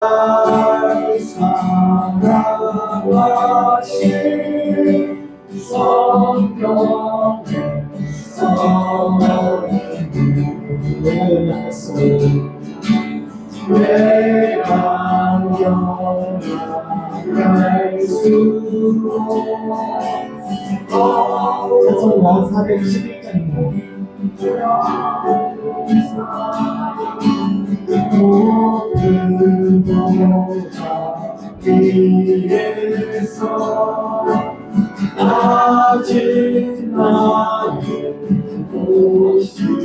날 사랑하신 성령의 성령의 내가 영원할 수 찬송가 411장입니다. 모든 보좌 위에서 아직 나를 보시네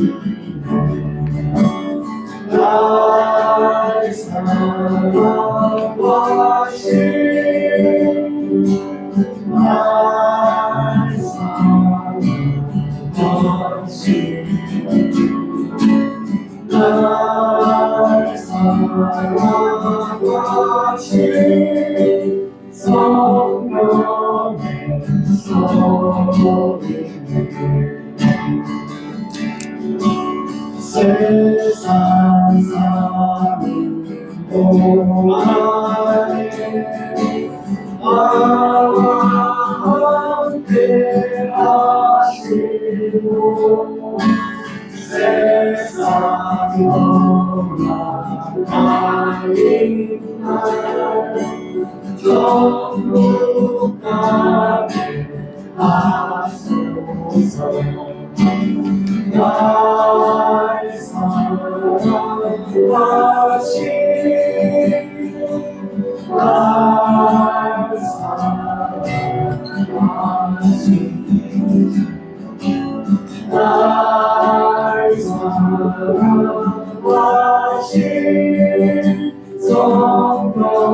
날 사랑하신 날 사랑하신 날 사랑하신 성령의 소리 세상 사는 동안에 나와 함께 하시고 세상 떠나가는 날 천국까지 하소서 날 사랑하신 날 사랑하신 날 사랑하신 성령의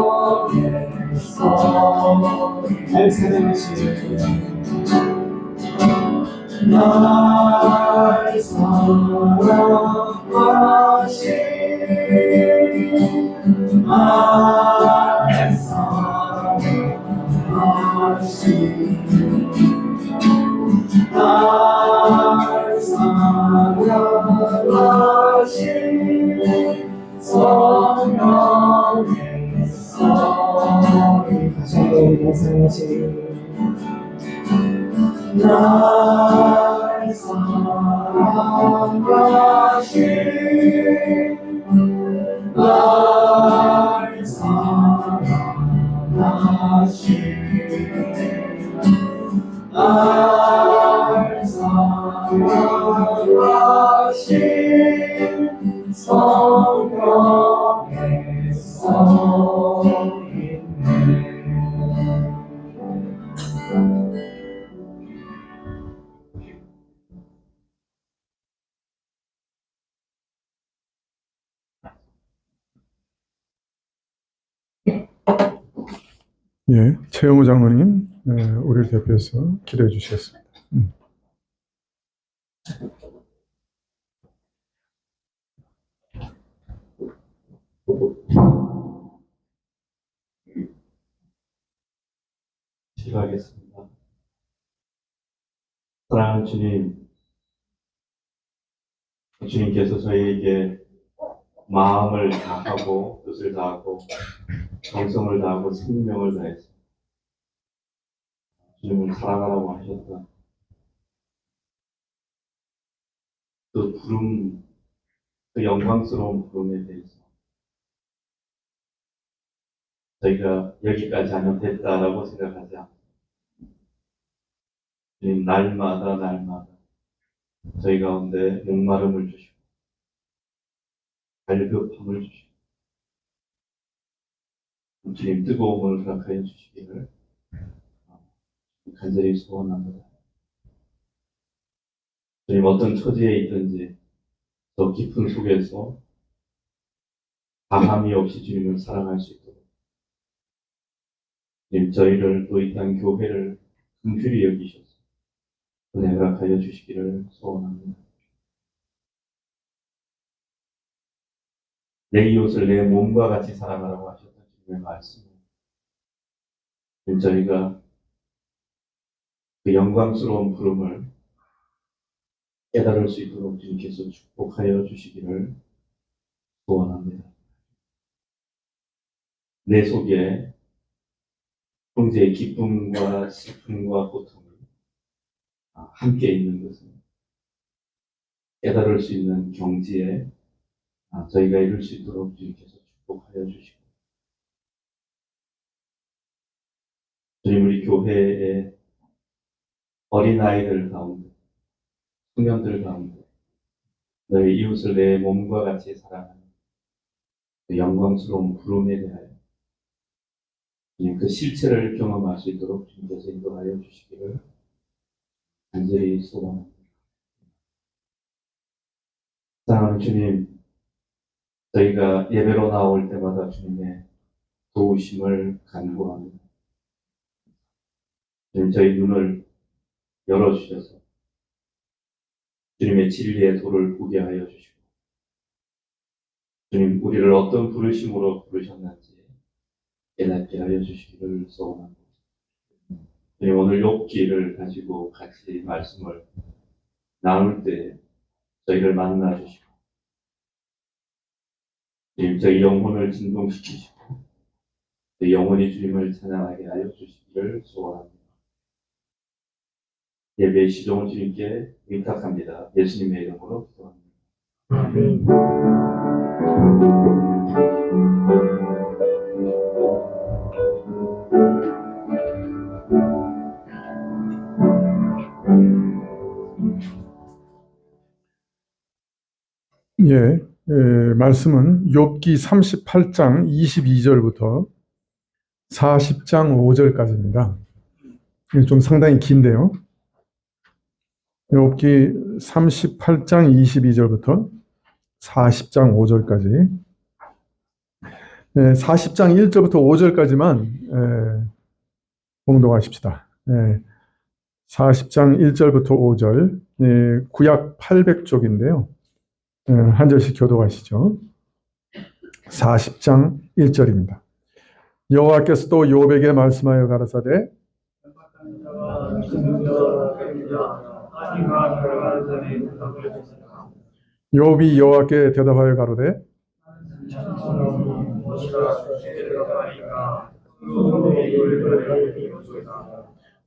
소리 날 사랑하신 날 사랑하신 날 사랑하신 날 사랑하신 성령의 소리 다시 한번 날 사랑하신 날 사랑하신 날 사랑하신 날 사랑하신 성령의 소리 예, 최영우 장로님, 우리를 대표해서 기도해 주시겠습니다. 기도하겠습니다. 사랑하는 주님, 주님께서 저희에게 마음을 다하고 뜻을 다하고 정성을 다하고 생명을 다해서 주님을 사랑하라고 하셨던 그 부름, 그 영광스러운 부름에 대해서 저희가 여기까지 하면 됐다라고 생각하지 않고 주님 날마다 저희 가운데 목마름을 주시고 갈급함을 주시고 주님 뜨거움을 허락하여 주시기를 간절히 소원합니다. 주님 어떤 처지에 있든지 더 깊은 속에서 가함이 없이 주님을 사랑할 수 있도록 주님 저희를 또 이 땅 교회를 긍휼히 여기셔서 은혜 허락하여 주시기를 소원합니다. 내 이웃을 내 몸과 같이 사랑하라고 하셨던 주님의 말씀. 저희가 그 영광스러운 부름을 깨달을 수 있도록 주님께서 축복하여 주시기를 소원합니다. 내 속에 형제의 기쁨과 슬픔과 고통이 함께 있는 것을 깨달을 수 있는 경지에 저희가 이룰 수 있도록 주님께서 축복하여 주시고, 주님 우리 교회의 어린아이들 가운데, 청년들 가운데 너희 이웃을 내 몸과 같이 사랑하는 그 영광스러운 부름에 대하여 주님 그 실체를 경험할 수 있도록 주님께서 인도하여 주시기를 간절히 소원합니다. 사랑하는 주님, 저희가 예배로 나올 때마다 주님의 도우심을 간구합니다. 주님, 저희 눈을 열어주셔서 주님의 진리의 도를 보게 하여 주시고, 주님 우리를 어떤 부르심으로 부르셨는지 깨닫게 하여 주시기를 소원합니다. 주님 오늘 욥기를 가지고 같이 말씀을 나눌 때 저희를 만나 주시고, 주님 저희 영혼을 진동시키시고 저희 영혼이 주님을 찬양하게 하여 주시기를 소원합니다. 예배의 시종을 주님께 위탁합니다. 예수님의 이름으로 기도합니다. 아멘. 말씀은 욥기 38장 22절부터 40장 5절까지입니다. 좀 상당히 긴데요. 욥기 38장 22절부터 40장 5절까지, 40장 1절부터 5절까지만 봉독하십시다. 40장 1절부터 5절, 구약 800쪽인데요. 한 절씩 교독하시죠. 40장 1절입니다. 여호와께서 또 욥에게 말씀하여 가라사대, 욥이 여호와께 대답하여 가로되,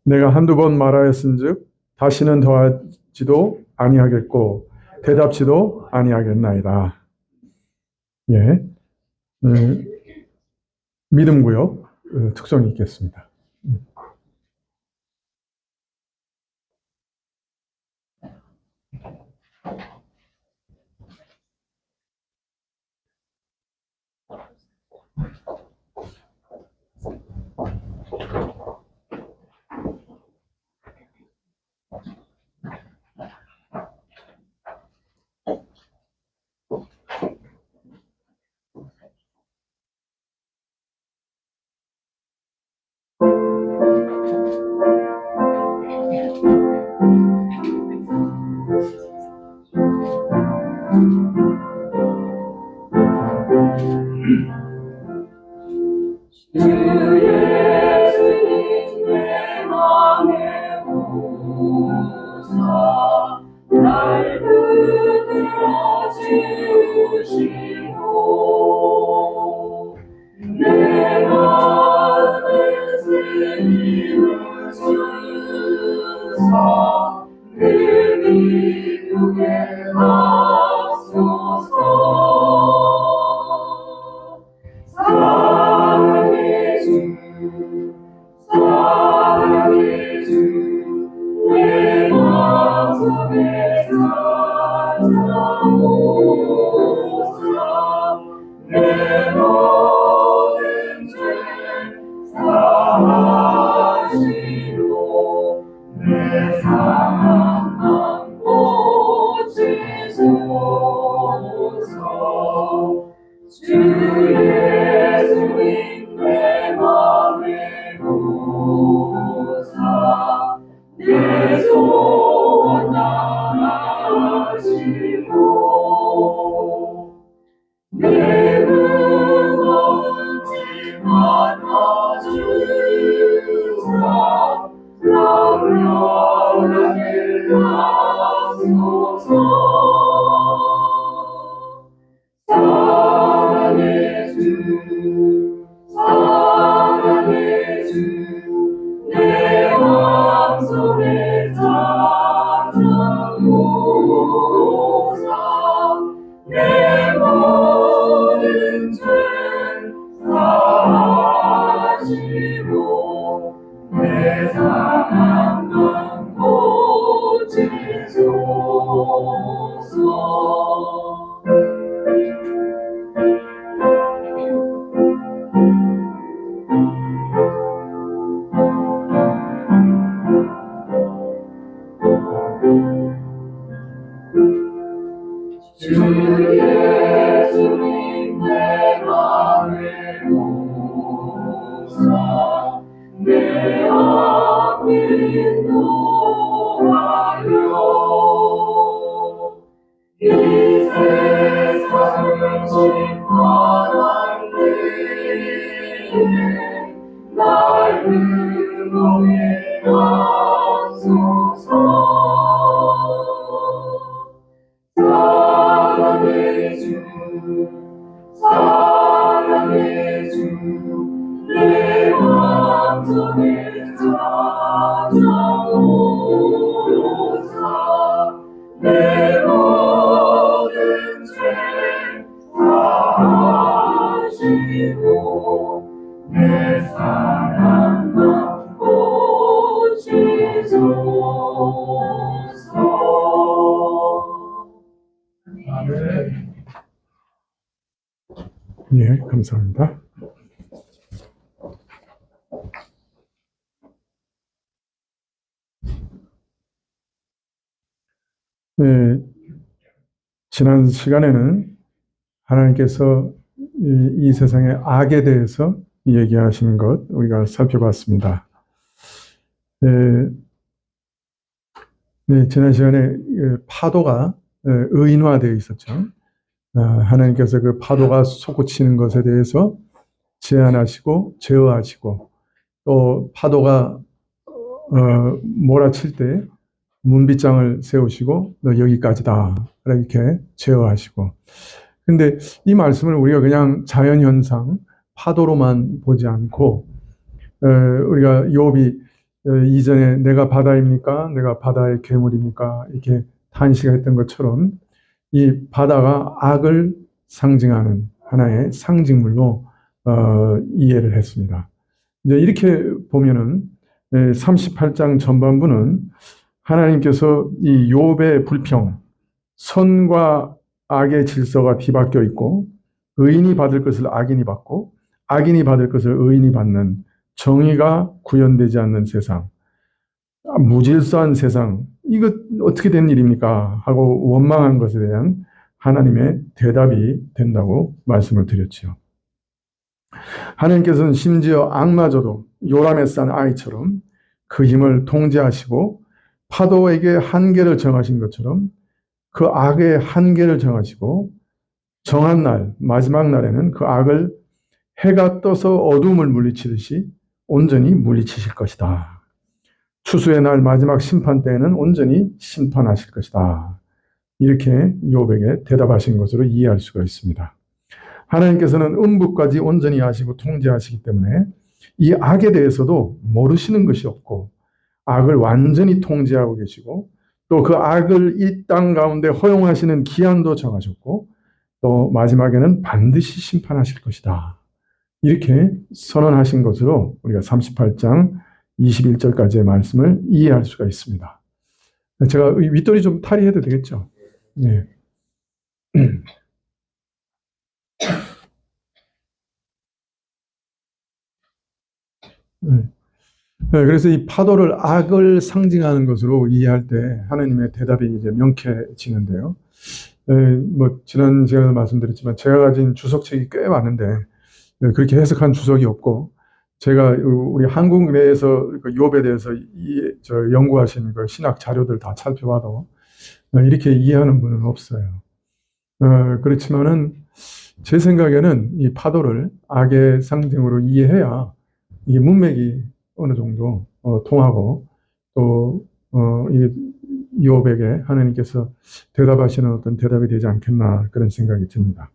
내가 한두 번 말하였은즉 다시는 더하지도 아니하겠고 대답지도 아니하겠나이다. 믿음 구역 특성이 있겠습니다. 사랑만 고치소서. 주 예수님 내가 외로사 내 앞이 놓아요. 이 세상을 심판할 때에 날 응원해 하소서. 사랑의 주, 사랑의 주, 내 마음속에 찾아오사. 내 모든 죄 사하시고 내 사랑만 고치소서. 아멘. 예, 감사합니다. 네, 지난 시간에는 하나님께서 이 세상의 악에 대해서 얘기하시는 것 우리가 살펴봤습니다. 네, 지난 시간에 파도가 의인화되어 있었죠. 하나님께서 그 파도가 솟구치는 것에 대해서 제한하시고 제어하시고 또 파도가 몰아칠 때 문빗장을 세우시고 너 여기까지다 이렇게 제어하시고. 근데 이 말씀을 우리가 그냥 자연현상 파도로만 보지 않고 우리가 욥이 이전에 내가 바다입니까? 내가 바다의 괴물입니까? 이렇게 탄식했던 것처럼 이 바다가 악을 상징하는 하나의 상징물로 이해를 했습니다. 이제 이렇게 보면은 38장 전반부는 하나님께서 이 욥의 불평, 선과 악의 질서가 뒤바뀌어 있고 의인이 받을 것을 악인이 받고 악인이 받을 것을 의인이 받는 정의가 구현되지 않는 세상, 무질서한 세상, 이거 어떻게 된 일입니까? 하고 원망한 것에 대한 하나님의 대답이 된다고 말씀을 드렸지요. 하나님께서는 심지어 악마저도 요람에 싼 아이처럼 그 힘을 통제하시고 파도에게 한계를 정하신 것처럼 그 악의 한계를 정하시고 정한 날, 마지막 날에는 그 악을 해가 떠서 어둠을 물리치듯이 온전히 물리치실 것이다. 추수의 날 마지막 심판 때에는 온전히 심판하실 것이다. 이렇게 욥에게 대답하신 것으로 이해할 수가 있습니다. 하나님께서는 음부까지 온전히 아시고 통제하시기 때문에 이 악에 대해서도 모르시는 것이 없고 악을 완전히 통제하고 계시고 또 그 악을 이 땅 가운데 허용하시는 기한도 정하셨고 또 마지막에는 반드시 심판하실 것이다. 이렇게 선언하신 것으로 우리가 38장 21절까지의 말씀을 이해할 수가 있습니다. 제가 윗돌이 좀 탈의해도 되겠죠? 네. 그래서 이 파도를 악을 상징하는 것으로 이해할 때 하나님의 대답이 이제 명쾌해지는데요. 뭐 지난 시간에 말씀드렸지만 제가 가진 주석책이 꽤 많은데 그렇게 해석한 주석이 없고 제가 우리 한국 내에서 욥에 대해서 연구하신 그 신학 자료들 다 살펴봐도 이렇게 이해하는 분은 없어요. 그렇지만은 제 생각에는 이 파도를 악의 상징으로 이해해야 이게 문맥이 어느 정도 통하고 또 이 욥에게 하나님께서 대답하시는 어떤 대답이 되지 않겠나 그런 생각이 듭니다.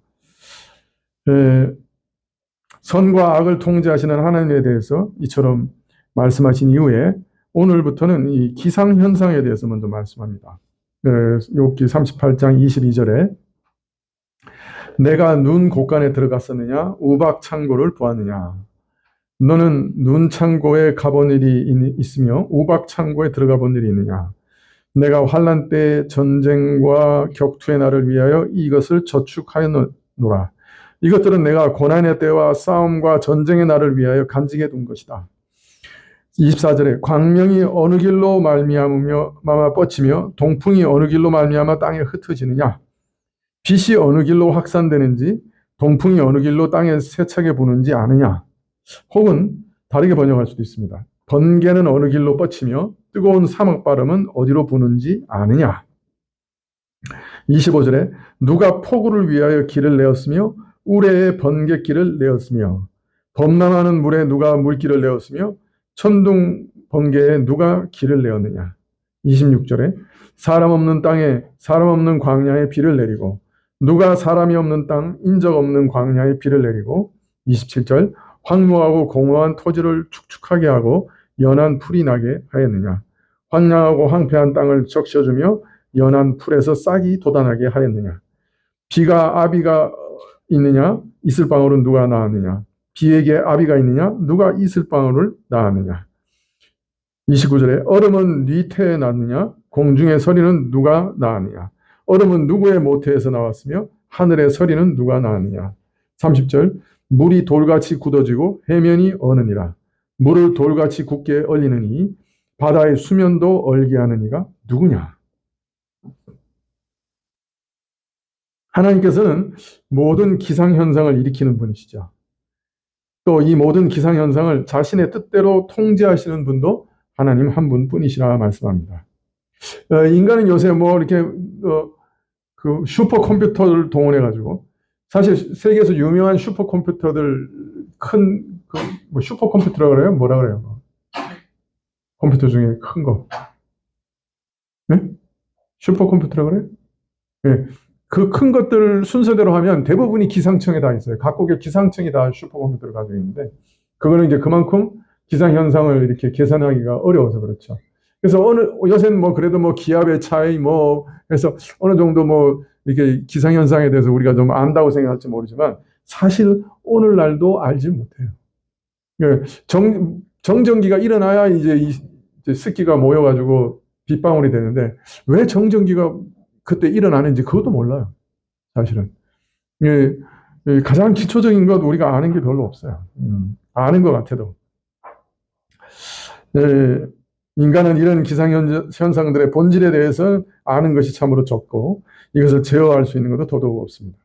선과 악을 통제하시는 하나님에 대해서 이처럼 말씀하신 이후에 오늘부터는 이 기상현상에 대해서 먼저 말씀합니다. 욥기 38장 22절에 내가 눈 곳간에 들어갔었느냐 우박 창고를 보았느냐. 너는 눈창고에 가본 일이 있으며 우박창고에 들어가 본 일이 있느냐? 내가 환난 때 전쟁과 격투의 날을 위하여 이것을 저축하였노라. 이것들은 내가 고난의 때와 싸움과 전쟁의 날을 위하여 간직해 둔 것이다. 24절에 광명이 어느 길로 말미암아 뻗치며 동풍이 어느 길로 말미암아 땅에 흩어지느냐? 빛이 어느 길로 확산되는지 동풍이 어느 길로 땅에 세차게 부는지 아느냐? 혹은 다르게 번역할 수도 있습니다. 번개는 어느 길로 뻗치며 뜨거운 사막바람은 어디로 부는지 아느냐? 25절에 누가 폭우를 위하여 길을 내었으며 우레에 번갯길을 내었으며 범람하는 물에 누가 물길을 내었으며 천둥 번개에 누가 길을 내었느냐? 26절에 사람 없는 땅에 사람 없는 광야에 비를 내리고 누가 사람이 없는 땅 인적 없는 광야에 비를 내리고 27절 황무하고 공허한 토지를 축축하게 하고 연한 풀이 나게 하였느냐? 황량하고 황폐한 땅을 적셔주며 연한 풀에서 싹이 돋아나게 하였느냐? 비가 아비가 있느냐? 있을 방울은 누가 낳았느냐? 비에게 아비가 있느냐? 누가 있을 방울을 낳았느냐? 29절에 얼음은 네 태에 났느냐? 공중의 서리는 누가 낳았느냐? 얼음은 누구의 모태에서 나왔으며 하늘의 서리는 누가 낳았느냐? 30절 물이 돌같이 굳어지고 해면이 어느니라. 물을 돌같이 굳게 얼리느니 바다의 수면도 얼게 하는 이가 누구냐? 하나님께서는 모든 기상현상을 일으키는 분이시죠. 또 이 모든 기상현상을 자신의 뜻대로 통제하시는 분도 하나님 한 분뿐이시라 말씀합니다. 인간은 요새 뭐 이렇게 그 슈퍼컴퓨터를 동원해가지고 사실 세계에서 유명한 슈퍼컴퓨터들 뭐 슈퍼컴퓨터라고 그래요? 뭐라 그래요? 컴퓨터 중에 큰 거. 네? 슈퍼컴퓨터라고 그래요? 네. 그 큰 것들 순서대로 하면 대부분이 기상청에 다 있어요. 각국의 기상청이 다 슈퍼컴퓨터를 가지고 있는데 그거는 이제 그만큼 기상현상을 이렇게 계산하기가 어려워서 그렇죠. 그래서 요새는 뭐 그래도 뭐 기압의 차이 뭐 해서 어느 정도 뭐 이렇게 기상현상에 대해서 우리가 좀 안다고 생각할지 모르지만 사실 오늘날도 알지 못해요. 정전기가 일어나야 이제 습기가 모여가지고 빗방울이 되는데 왜 정전기가 그때 일어나는지 그것도 몰라요. 사실은. 가장 기초적인 것 우리가 아는 게 별로 없어요. 아는 것 같아도. 인간은 이런 기상현상들의 본질에 대해서 아는 것이 참으로 적고 이것을 제어할 수 있는 것도 더더욱 없습니다.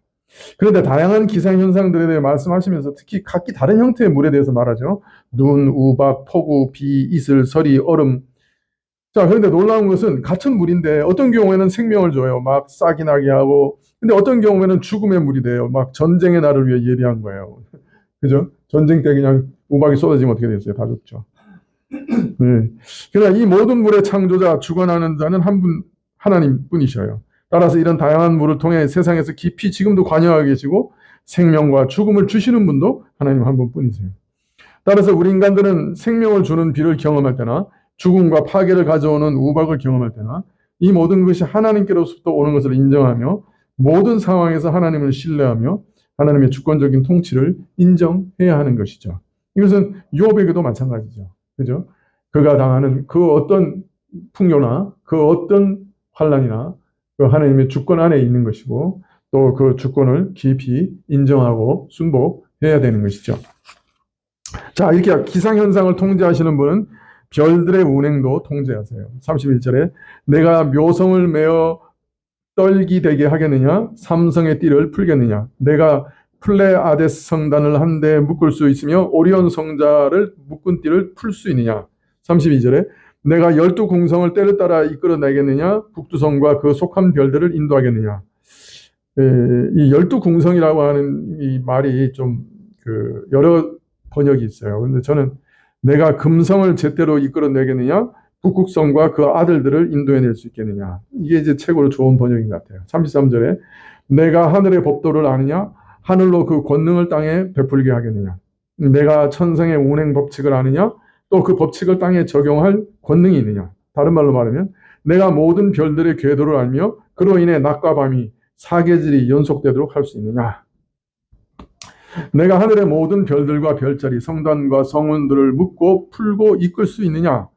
그런데 다양한 기상현상들에 대해 말씀하시면서 특히 각기 다른 형태의 물에 대해서 말하죠. 눈, 우박, 폭우, 비, 이슬, 서리, 얼음. 자, 그런데 놀라운 것은 같은 물인데 어떤 경우에는 생명을 줘요. 막 싹이 나게 하고. 근데 어떤 경우에는 죽음의 물이 돼요. 막 전쟁의 날을 위해 예비한 거예요. 그죠? 전쟁 때 그냥 우박이 쏟아지면 어떻게 됐어요? 다 죽죠. 네. 그러나 이 모든 물의 창조자, 주관하는 자는 한 분, 하나님 뿐이셔요. 따라서 이런 다양한 물을 통해 세상에서 깊이 지금도 관여하고 계시고 생명과 죽음을 주시는 분도 하나님 한 분뿐이세요. 따라서 우리 인간들은 생명을 주는 비를 경험할 때나 죽음과 파괴를 가져오는 우박을 경험할 때나 이 모든 것이 하나님께로부터 오는 것을 인정하며 모든 상황에서 하나님을 신뢰하며 하나님의 주권적인 통치를 인정해야 하는 것이죠. 이것은 욥에게도 마찬가지죠. 그죠? 그가 당하는 그 어떤 풍요나 그 어떤 환난이나 그 하나님의 주권 안에 있는 것이고 또 그 주권을 깊이 인정하고 순복해야 되는 것이죠. 자, 이렇게 기상현상을 통제하시는 분은 별들의 운행도 통제하세요. 31절에 내가 묘성을 메어 떨기되게 하겠느냐? 삼성의 띠를 풀겠느냐? 내가 플레아데스 성단을 한데 묶을 수 있으며 오리온 성자를 묶은 띠를 풀 수 있느냐? 32절에 내가 12궁성을 때를 따라 이끌어내겠느냐? 북두성과 그 속한 별들을 인도하겠느냐? 이 12궁성이라고 하는 이 말이 좀 여러 번역이 있어요. 근데 저는 내가 금성을 제때로 이끌어내겠느냐? 북극성과 그 아들들을 인도해낼 수 있겠느냐? 이게 이제 최고로 좋은 번역인 것 같아요. 33절에 내가 하늘의 법도를 아느냐? 하늘로 그 권능을 땅에 베풀게 하겠느냐? 내가 천성의 운행 법칙을 아느냐? 또 그 법칙을 땅에 적용할 권능이 있느냐? 다른 말로 말하면 내가 모든 별들의 궤도를 알며 그로 인해 낮과 밤이 사계절이 연속되도록 할 수 있느냐? 내가 하늘의 모든 별들과 별자리, 성단과 성운들을 묶고 풀고 이끌 수 있느냐?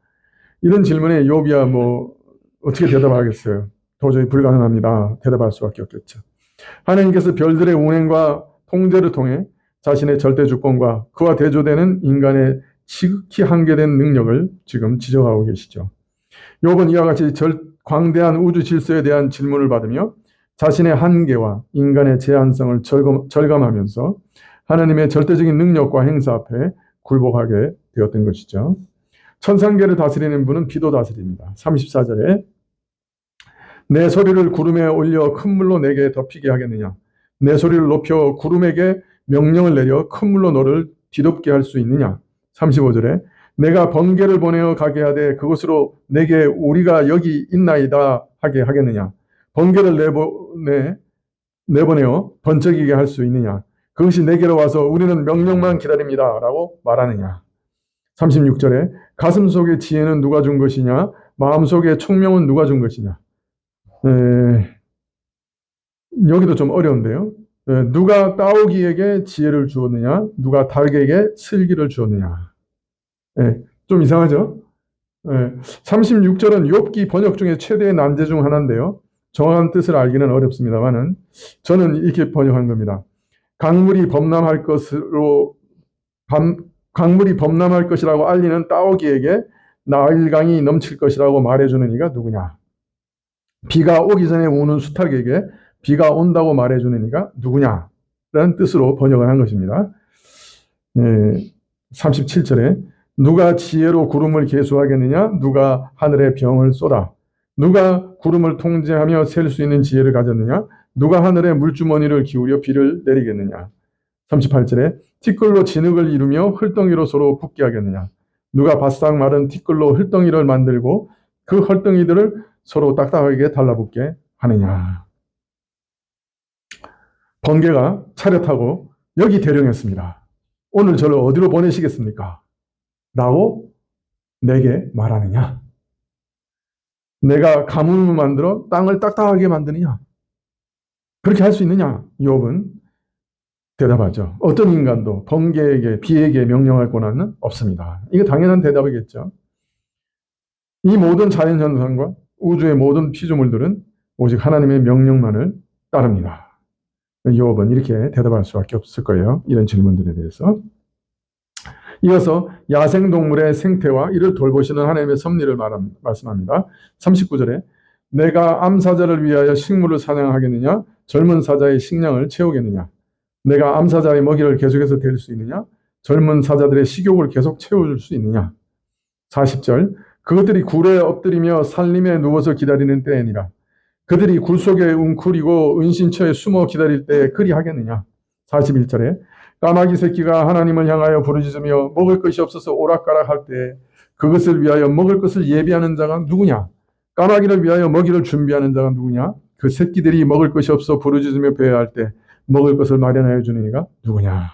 이런 질문에 욥이야 어떻게 대답하겠어요? 도저히 불가능합니다. 대답할 수밖에 없겠죠. 하나님께서 별들의 운행과 통제를 통해 자신의 절대 주권과 그와 대조되는 인간의 지극히 한계된 능력을 지금 지적하고 계시죠. 욥은 이와 같이 광대한 우주 질서에 대한 질문을 받으며 자신의 한계와 인간의 제한성을 절감하면서 하나님의 절대적인 능력과 행사 앞에 굴복하게 되었던 것이죠. 천상계를 다스리는 분은 비도 다스립니다. 34절에 내 소리를 구름에 올려 큰 물로 내게 덮이게 하겠느냐? 내 소리를 높여 구름에게 명령을 내려 큰 물로 너를 뒤덮게 할 수 있느냐? 35절에 내가 번개를 보내어 가게 하되 그것으로 내게 우리가 여기 있나이다 하게 하겠느냐? 번개를 내보내어 번쩍이게 할 수 있느냐? 그것이 내게로 와서 우리는 명령만 기다립니다 라고 말하느냐? 36절에 가슴 속의 지혜는 누가 준 것이냐? 마음 속의 총명은 누가 준 것이냐? 여기도 좀 어려운데요. 누가 따오기에게 지혜를 주었느냐? 누가 닭에게 슬기를 주었느냐? 좀 이상하죠? 36절은 욥기 번역 중에 최대의 난제 중 하나인데요. 정확한 뜻을 알기는 어렵습니다만은 저는 이렇게 번역한 겁니다. 강물이 범람할 것이라고 알리는 따오기에게 나일강이 넘칠 것이라고 말해주는 이가 누구냐? 비가 오기 전에 우는 수탉에게 비가 온다고 말해주는 이가 누구냐? 라는 뜻으로 번역을 한 것입니다. 37절에 누가 지혜로 구름을 계수하겠느냐? 누가 하늘에 병을 쏟아? 누가 구름을 통제하며 셀 수 있는 지혜를 가졌느냐? 누가 하늘에 물주머니를 기울여 비를 내리겠느냐? 38절에 티끌로 진흙을 이루며 흙덩이로 서로 붙게 하겠느냐? 누가 바싹 마른 티끌로 흙덩이를 만들고 그 흙덩이들을 서로 딱딱하게 달라붙게 하느냐? 번개가 차를 타고 여기 대령했습니다. 오늘 저를 어디로 보내시겠습니까? 라고 내게 말하느냐? 내가 가뭄을 만들어 땅을 딱딱하게 만드느냐? 그렇게 할 수 있느냐? 욥은 대답하죠. 어떤 인간도 번개에게 비에게 명령할 권한은 없습니다. 이거 당연한 대답이겠죠. 이 모든 자연현상과 우주의 모든 피조물들은 오직 하나님의 명령만을 따릅니다. 욥은 이렇게 대답할 수밖에 없을 거예요. 이런 질문들에 대해서. 이어서 야생동물의 생태와 이를 돌보시는 하나님의 섭리를 말씀합니다. 39절에 내가 암사자를 위하여 식물을 사냥하겠느냐? 젊은 사자의 식량을 채우겠느냐? 내가 암사자의 먹이를 계속해서 댈 수 있느냐? 젊은 사자들의 식욕을 계속 채워줄 수 있느냐? 40절 그것들이 굴에 엎드리며 산림에 누워서 기다리는 때에니라. 그들이 굴 속에 웅크리고 은신처에 숨어 기다릴 때에 그리 하겠느냐? 41절에 까마귀 새끼가 하나님을 향하여 부르짖으며 먹을 것이 없어서 오락가락 할 때 그것을 위하여 먹을 것을 예비하는 자가 누구냐? 까마귀를 위하여 먹이를 준비하는 자가 누구냐? 그 새끼들이 먹을 것이 없어 부르짖으며 배회할 때 먹을 것을 마련하여 주는 이가 누구냐?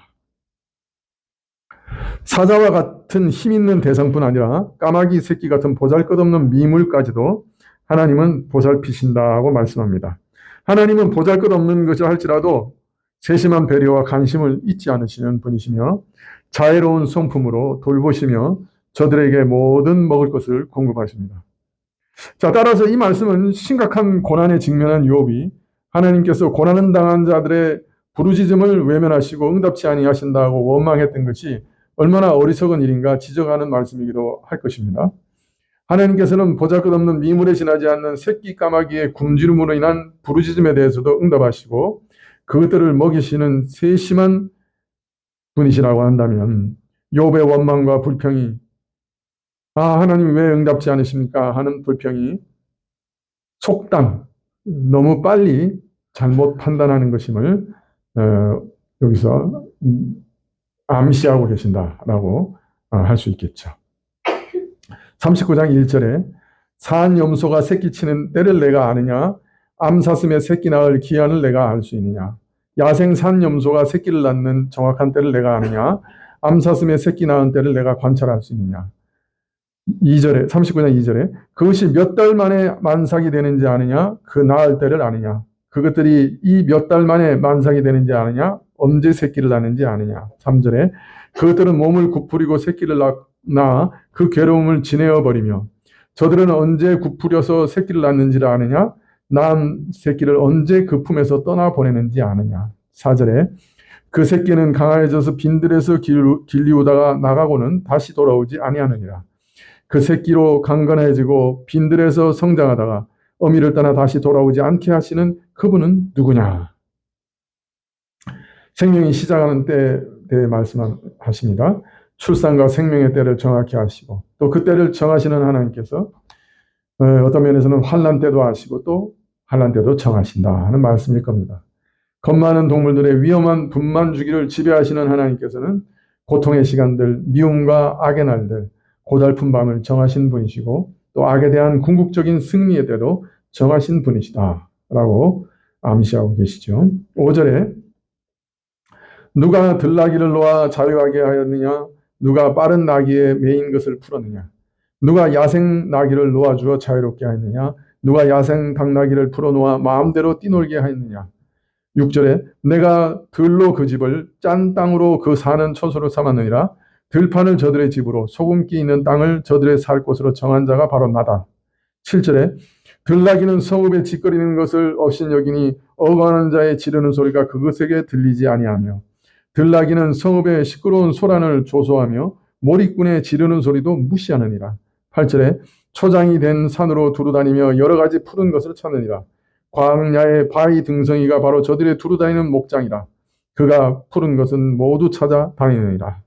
사자와 같은 힘 있는 대상뿐 아니라 까마귀 새끼 같은 보잘것없는 미물까지도 하나님은 보살피신다고 말씀합니다. 하나님은 보잘것없는 것을 할지라도 세심한 배려와 관심을 잊지 않으시는 분이시며 자애로운 성품으로 돌보시며 저들에게 모든 먹을 것을 공급하십니다. 자, 따라서 이 말씀은 심각한 고난에 직면한 욥이 하나님께서 고난을 당한 자들의 부르짖음을 외면하시고 응답치 아니하신다고 원망했던 것이 얼마나 어리석은 일인가 지적하는 말씀이기도 할 것입니다. 하나님께서는 보잘것없는 미물에 지나지 않는 새끼 까마귀의 굶주림으로 인한 부르짖음에 대해서도 응답하시고 그것들을 먹이시는 세심한 분이시라고 한다면 욥의 원망과 불평이 하나님이 왜 응답지 않으십니까? 하는 불평이 속단, 너무 빨리 잘못 판단하는 것임을 여기서 암시하고 계신다라고 할 수 있겠죠. 39장 1절에 산 염소가 새끼치는 때를 내가 아느냐? 암사슴의 새끼 낳을 기한을 내가 알 수 있느냐? 야생 산 염소가 새끼를 낳는 정확한 때를 내가 아느냐? 암사슴의 새끼 낳은 때를 내가 관찰할 수 있느냐? 2절에 39장 2절에 그것이 몇 달 만에 만삭이 되는지 아느냐? 그 낳을 때를 아느냐? 그것들이 이 몇 달 만에 만삭이 되는지 아느냐? 언제 새끼를 낳는지 아느냐. 3절에 그것들은 몸을 굽부리고 새끼를 낳아 그 괴로움을 지내어 버리며 저들은 언제 굽부려서 새끼를 낳는지를 아느냐. 낳은 새끼를 언제 그 품에서 떠나보내는지 아느냐. 4절에 그 새끼는 강하여져서 빈들에서 길리우다가 나가고는 다시 돌아오지 아니하느니라. 그 새끼로 강건해지고 빈들에서 성장하다가 어미를 떠나 다시 돌아오지 않게 하시는 그분은 누구냐. 생명이 시작하는 때에 대해 말씀하십니다. 출산과 생명의 때를 정확히 하시고 또 그 때를 정하시는 하나님께서 어떤 면에서는 환난 때도 아시고 또 환난 때도 정하신다 하는 말씀일 겁니다. 겁 많은 동물들의 위험한 분만 주기를 지배하시는 하나님께서는 고통의 시간들, 미움과 악의 날들, 고달픈 밤을 정하신 분이시고 또 악에 대한 궁극적인 승리의 때도 정하신 분이시다 라고 암시하고 계시죠. 5절에 누가 들나귀를 놓아 자유하게 하였느냐? 누가 빠른 나귀에 매인 것을 풀었느냐? 누가 야생 나귀를 놓아주어 자유롭게 하였느냐? 누가 야생 당나귀를 풀어놓아 마음대로 뛰놀게 하였느냐? 6절에 내가 들로 그 집을 짠 땅으로 그 사는 처소로 삼았느니라. 들판을 저들의 집으로 소금기 있는 땅을 저들의 살 곳으로 정한 자가 바로 나다. 7절에 들나귀는 성읍에 짓거리는 것을 업신여기니 어거하는 자의 지르는 소리가 그것에게 들리지 아니하며 들나귀는 성읍에 시끄러운 소란을 조소하며 몰입꾼의 지르는 소리도 무시하느니라. 8절에 초장이 된 산으로 두루다니며 여러 가지 푸른 것을 찾느니라. 광야의 바위 등성이가 바로 저들의 두루다니는 목장이라. 그가 푸른 것은 모두 찾아 다니느니라.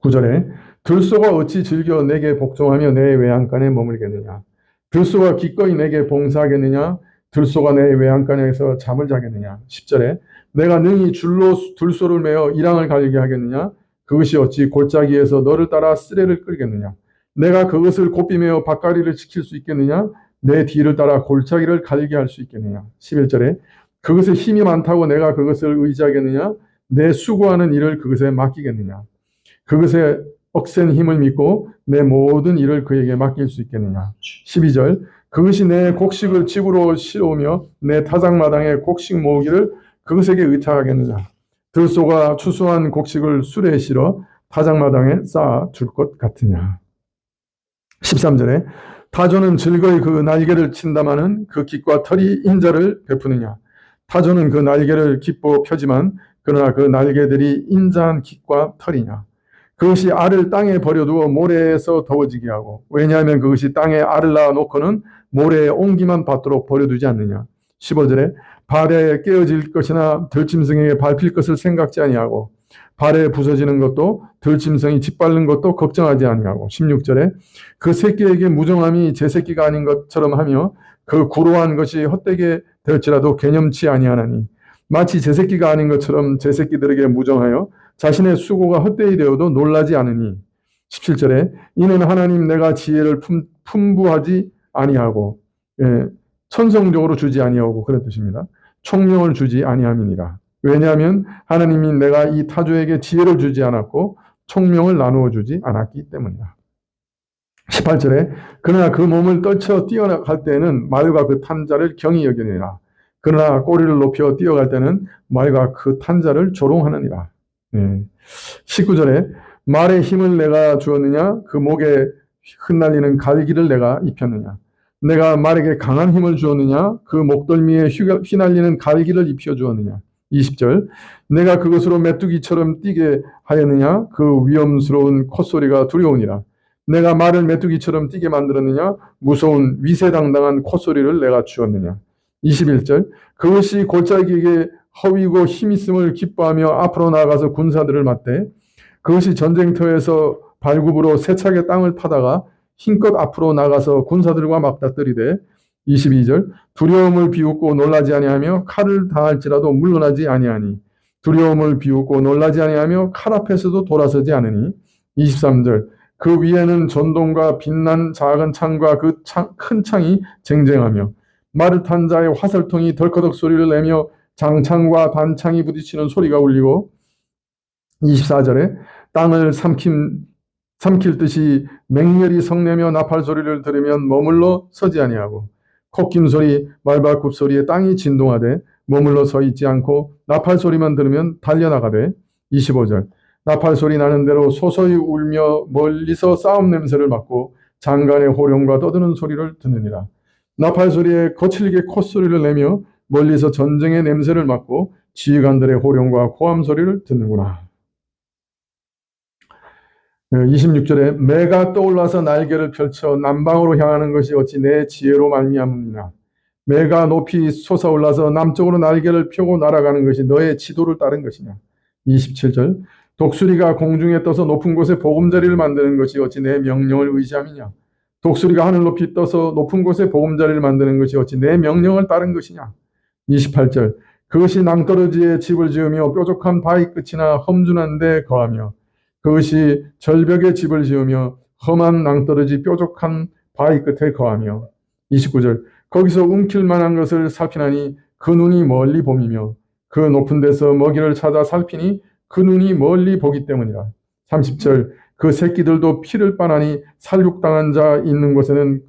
9절에 들소가 어찌 즐겨 내게 복종하며 내 외양간에 머물겠느냐. 들소가 기꺼이 내게 봉사하겠느냐. 들소가 내 외양간에서 잠을 자겠느냐. 10절에 내가 능히 줄로 들소를 매어 이랑을 갈게 하겠느냐. 그것이 어찌 골짜기에서 너를 따라 쓰레를 끌겠느냐. 내가 그것을 곱비 매어 밭가리를 지킬 수 있겠느냐. 내 뒤를 따라 골짜기를 갈게 할 수 있겠느냐. 11절에 그것에 힘이 많다고 내가 그것을 의지하겠느냐. 내 수고하는 일을 그것에 맡기겠느냐. 그것에 억센 힘을 믿고 내 모든 일을 그에게 맡길 수 있겠느냐. 12절 그것이 내 곡식을 집으로 실어오며 내 타작마당에 곡식 모으기를 그것에게 의탁하겠느냐. 들소가 추수한 곡식을 수레에 실어 타작마당에 쌓아 줄 것 같으냐. 13절에 타조는 즐거이 그 날개를 친다마는 그 깃과 털이 인자를 베푸느냐. 타조는 그 날개를 기뻐 펴지만 그러나 그 날개들이 인자한 깃과 털이냐. 그것이 알을 땅에 버려두어 모래에서 더워지게 하고 왜냐하면 그것이 땅에 알을 낳아놓고는 모래에 옹기만 받도록 버려두지 않느냐. 15절에 발에 깨어질 것이나 들짐승에게 밟힐 것을 생각지 아니하고 발에 부서지는 것도 들짐승이 짓밟는 것도 걱정하지 아니하고 16절에 그 새끼에게 무정함이 제 새끼가 아닌 것처럼 하며 그 구로한 것이 헛되게 될지라도 개념치 아니하나니 마치 제 새끼가 아닌 것처럼 제 새끼들에게 무정하여 자신의 수고가 헛되이 되어도 놀라지 않으니 17절에 이는 하나님 내가 지혜를 풍부하지 아니하고 천성적으로 주지 아니하고 그런 뜻입니다. 총명을 주지 아니함이니라. 왜냐하면 하나님이 내가 이 타조에게 지혜를 주지 않았고 총명을 나누어 주지 않았기 때문이다. 18절에 그러나 그 몸을 떨쳐 뛰어갈 때에는 말과 그 탄 자를 경히 여기느니라. 그러나 꼬리를 높여 뛰어갈 때는 말과 그 탄 자를 조롱하느니라. 19절에 말의 힘을 내가 주었느냐 그 목에 흩날리는 갈기를 내가 입혔느냐. 내가 말에게 강한 힘을 주었느냐 그 목덜미에 휘날리는 갈기를 입혀 주었느냐. 20절 내가 그것으로 메뚜기처럼 뛰게 하였느냐 그 위험스러운 콧소리가 두려우니라. 내가 말을 메뚜기처럼 뛰게 만들었느냐 무서운 위세당당한 콧소리를 내가 주었느냐. 21절 그것이 골짜기에게 허위고 힘있음을 기뻐하며 앞으로 나아가서 군사들을 맞대 그것이 전쟁터에서 발굽으로 세차게 땅을 파다가 힘껏 앞으로 나가서 군사들과 맞닥뜨리되 22절 두려움을 비웃고 놀라지 아니하며 칼을 당할지라도 물러나지 아니하니 두려움을 비웃고 놀라지 아니하며 칼 앞에서도 돌아서지 않으니 23절 그 위에는 전동과 빛난 작은 창과 그 큰 창이 쟁쟁하며 말을 탄 자의 화살통이 덜커덕 소리를 내며 장창과 단창이 부딪히는 소리가 울리고 24절에 땅을 삼킬 듯이 맹렬히 성내며 나팔 소리를 들으면 머물러 서지 아니하고 콧김 소리 말발굽 소리에 땅이 진동하되 머물러 서 있지 않고 나팔 소리만 들으면 달려나가되 25절 나팔 소리 나는 대로 소소히 울며 멀리서 싸움 냄새를 맡고 장관의 호령과 떠드는 소리를 듣느니라. 나팔 소리에 거칠게 콧소리를 내며 멀리서 전쟁의 냄새를 맡고 지휘관들의 호령과 고함 소리를 듣는구나. 26절에 매가 떠올라서 날개를 펼쳐 남방으로 향하는 것이 어찌 내 지혜로 말미암느냐. 매가 높이 솟아올라서 남쪽으로 날개를 펴고 날아가는 것이 너의 지도를 따른 것이냐. 27절 독수리가 공중에 떠서 높은 곳에 보금자리를 만드는 것이 어찌 내 명령을 의지함이냐. 독수리가 하늘 높이 떠서 높은 곳에 보금자리를 만드는 것이 어찌 내 명령을 따른 것이냐. 28절 그것이 낭떠러지에 집을 지으며 뾰족한 바위 끝이나 험준한 데 거하며 그것이 절벽에 집을 지으며 험한 낭떠러지 뾰족한 바위 끝에 거하며 29절 거기서 움킬 만한 것을 살피나니 그 눈이 멀리 봄이며 그 높은 데서 먹이를 찾아 살피니 그 눈이 멀리 보기 때문이라. 30절 그 새끼들도 피를 빠나니 살육당한 자 있는 곳에는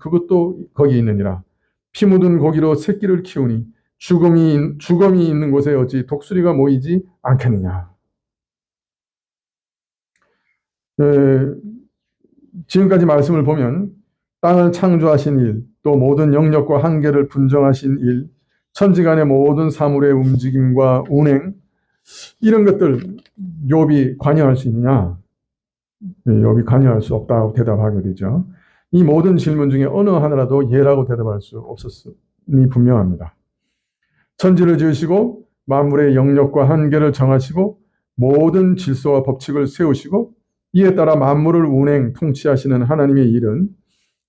거기 있느니라. 피 묻은 고기로 새끼를 키우니 죽음이 있는 곳에 어찌 독수리가 모이지 않겠느냐. 지금까지 말씀을 보면 땅을 창조하신 일, 또 모든 영역과 한계를 분정하신 일, 천지간의 모든 사물의 움직임과 운행, 이런 것들 욥이 관여할 수 있느냐? 욥이 관여할 수 없다고 대답하게 되죠. 이 모든 질문 중에 어느 하나라도 예라고 대답할 수 없었음이 분명합니다. 천지를 지으시고 만물의 영역과 한계를 정하시고 모든 질서와 법칙을 세우시고 이에 따라 만물을 운행, 통치하시는 하나님의 일은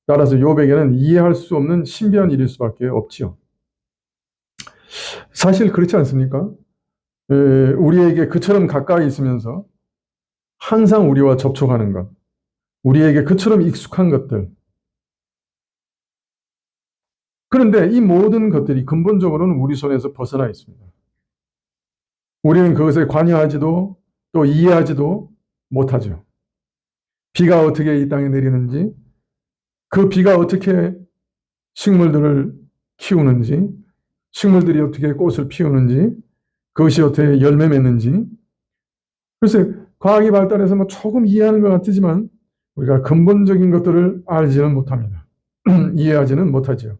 따라서 욥에게는 이해할 수 없는 신비한 일일 수밖에 없지요. 사실 그렇지 않습니까? 우리에게 그처럼 가까이 있으면서 항상 우리와 접촉하는 것, 우리에게 그처럼 익숙한 것들. 그런데 이 모든 것들이 근본적으로는 우리 손에서 벗어나 있습니다. 우리는 그것에 관여하지도 또 이해하지도 못하죠. 비가 어떻게 이 땅에 내리는지, 그 비가 어떻게 식물들을 키우는지, 식물들이 어떻게 꽃을 피우는지, 그것이 어떻게 열매 맺는지. 글쎄, 과학이 발달해서 뭐 조금 이해하는 것 같지만 우리가 근본적인 것들을 알지는 못합니다. 이해하지는 못하죠.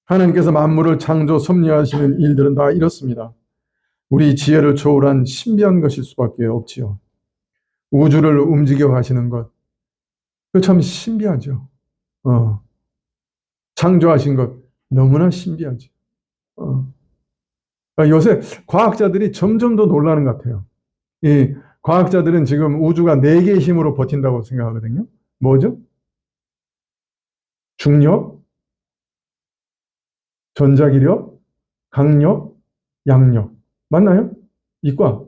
하나님께서 만물을 창조 섭리하시는 일들은 다 이렇습니다. 우리 지혜를 초월한 신비한 것일 수밖에 없지요. 우주를 움직여 가시는 것, 그 참 신비하죠. 창조하신 것 너무나 신비하죠. 요새 과학자들이 점점 더 놀라는 것 같아요. 이 과학자들은 지금 우주가 4개의 힘으로 버틴다고 생각하거든요. 뭐죠? 중력, 전자기력, 강력, 양력. 맞나요? 이과.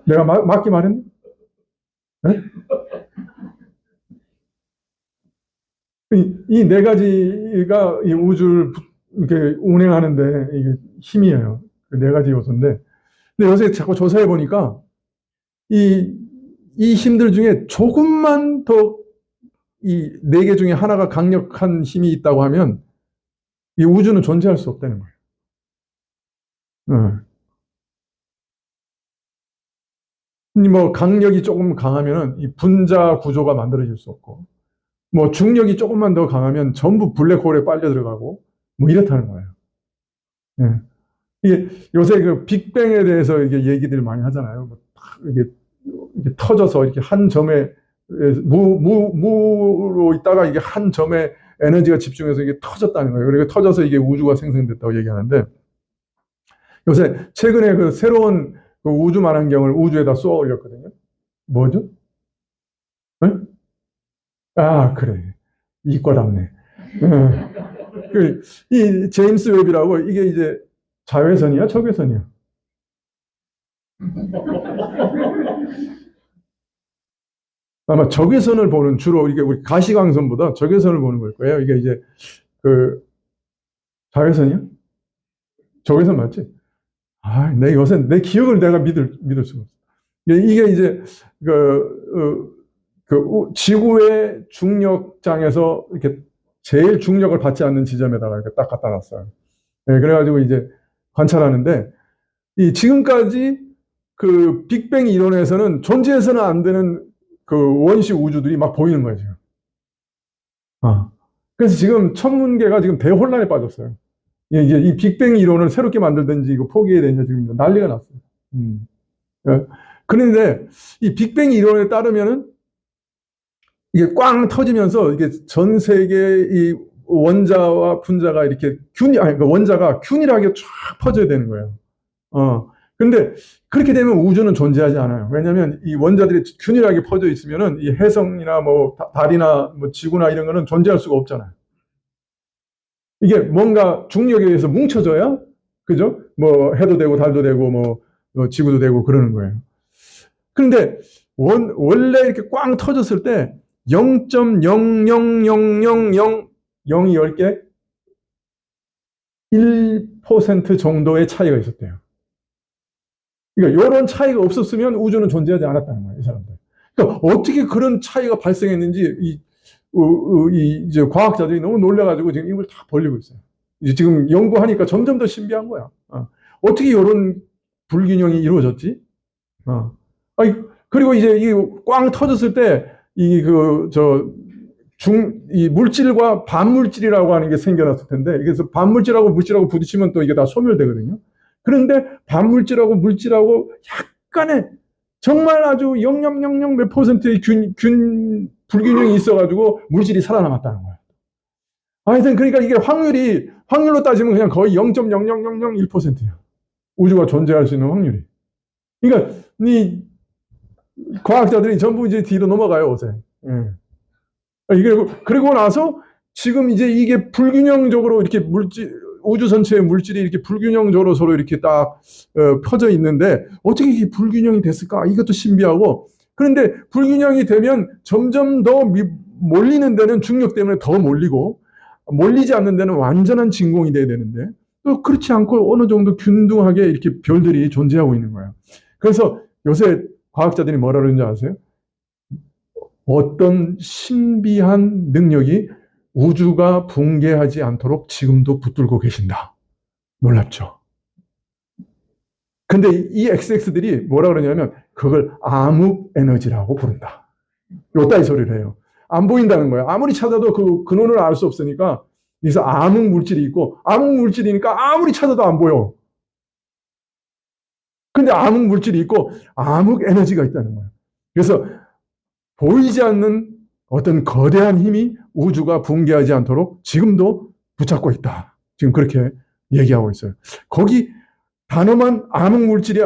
내가 맞게 말했네? 네? 이 4가지가 이 우주를 이렇게 운행하는데 이게 힘이에요. 그 4가지 요소인데. 근데 요새 자꾸 조사해 보니까 이 힘들 중에 조금만 더 이 4개 중에 하나가 강력한 힘이 있다고 하면 이 우주는 존재할 수 없다는 거예요. 뭐 강력이 조금 강하면은 이 분자 구조가 만들어질 수 없고, 뭐 중력이 조금만 더 강하면 전부 블랙홀에 빨려 들어가고, 뭐 이렇다는 거예요. 예. 이게 요새 그 빅뱅에 대해서 이게 얘기들 많이 하잖아요. 뭐 이게 터져서 이렇게 한 점에 무로 있다가 이게 한 점에 에너지가 집중해서 이게 터졌다는 거예요. 그리고 터져서 이게 우주가 생성됐다고 얘기하는데, 요새 최근에 그 새로운 그 우주 만환경을 우주에다 쏘아 올렸거든요. 뭐죠? 네? 아, 그래. 이과답네. 이 제임스 웹이라고, 이게 이제 자외선이야, 적외선이야? 아마 적외선을 보는, 주로 이게 우리 가시광선보다 적외선을 보는 걸 거예요. 이게 이제 그 자외선이야? 적외선 맞지? 아, 내 요새 내 기억을 내가 믿을 수가 없어. 이게 이제 그 지구의 중력장에서 이렇게 제일 중력을 받지 않는 지점에다가 이렇게 딱 갖다 놨어요. 네, 그래가지고 이제 관찰하는데, 이 지금까지 그 빅뱅 이론에서는 존재해서는 안 되는 그 원시 우주들이 막 보이는 거예요, 지금. 그래서 지금 천문계가 지금 대혼란에 빠졌어요. 이제 이 빅뱅 이론을 새롭게 만들든지 이거 포기해야 되냐 지금 난리가 났어요. 예. 그런데 이 빅뱅 이론에 따르면은 이게 꽝 터지면서 이게 전 세계 이 원자와 분자가 이렇게 그러니까 원자가 균일하게 쫙 퍼져야 되는 거예요. 근데 그렇게 되면 우주는 존재하지 않아요. 왜냐하면 이 원자들이 균일하게 퍼져 있으면은 이 해성이나 뭐 달이나 뭐 지구나 이런 거는 존재할 수가 없잖아요. 이게 뭔가 중력에 의해서 뭉쳐져야, 그죠? 뭐 해도 되고 달도 되고 뭐 지구도 되고 그러는 거예요. 그런데 원래 이렇게 꽝 터졌을 때 0.00000 0이 10개 1% 정도의 차이가 있었대요. 그러니까 이런 차이가 없었으면 우주는 존재하지 않았다는 거예요, 이 사람들. 그러니까 어떻게 그런 차이가 발생했는지 이제 과학자들이 너무 놀라가지고 지금 입을 다 벌리고 있어요. 이제 지금 연구하니까 점점 더 신비한 거야. 어떻게 이런 불균형이 이루어졌지? 그리고 이제 이 꽝 터졌을 때 이 이 물질과 반물질이라고 하는 게 생겨났을 텐데, 그래서 반물질하고 물질하고 부딪히면 또 이게 다 소멸되거든요. 그런데 반물질하고 물질하고 약간의 정말 아주 0.00 몇 퍼센트의 불균형이 있어가지고 물질이 살아남았다는 거예요. 하여튼 그러니까 이게 확률로 따지면 그냥 거의 0.00001%예요. 우주가 존재할 수 있는 확률이. 그러니까 이 과학자들이 전부 이제 뒤로 넘어가요, 요새. 예. 그리고 나서 지금 이제 이게 불균형적으로 이렇게 우주 전체의 물질이 이렇게 불균형적으로 서로 이렇게 딱 퍼져 있는데 어떻게 이게 불균형이 됐을까? 이것도 신비하고. 그런데 불균형이 되면 점점 더 몰리는 데는 중력 때문에 더 몰리고, 몰리지 않는 데는 완전한 진공이 돼야 되는데 또 그렇지 않고 어느 정도 균등하게 이렇게 별들이 존재하고 있는 거예요. 그래서 요새 과학자들이 뭐라 그러는지 아세요? 어떤 신비한 능력이 우주가 붕괴하지 않도록 지금도 붙들고 계신다. 놀랍죠? 근데 이 XX들이 뭐라 그러냐면 그걸 암흑 에너지라고 부른다. 요따위 소리를 해요. 안 보인다는 거예요. 아무리 찾아도 그 근원을 알 수 없으니까. 그래서 암흑 물질이 있고, 암흑 물질이니까 아무리 찾아도 안 보여. 근데 암흑 물질이 있고 암흑 에너지가 있다는 거예요. 그래서 보이지 않는 어떤 거대한 힘이 우주가 붕괴하지 않도록 지금도 붙잡고 있다. 지금 그렇게 얘기하고 있어요. 거기 단어만 암흑 물질이,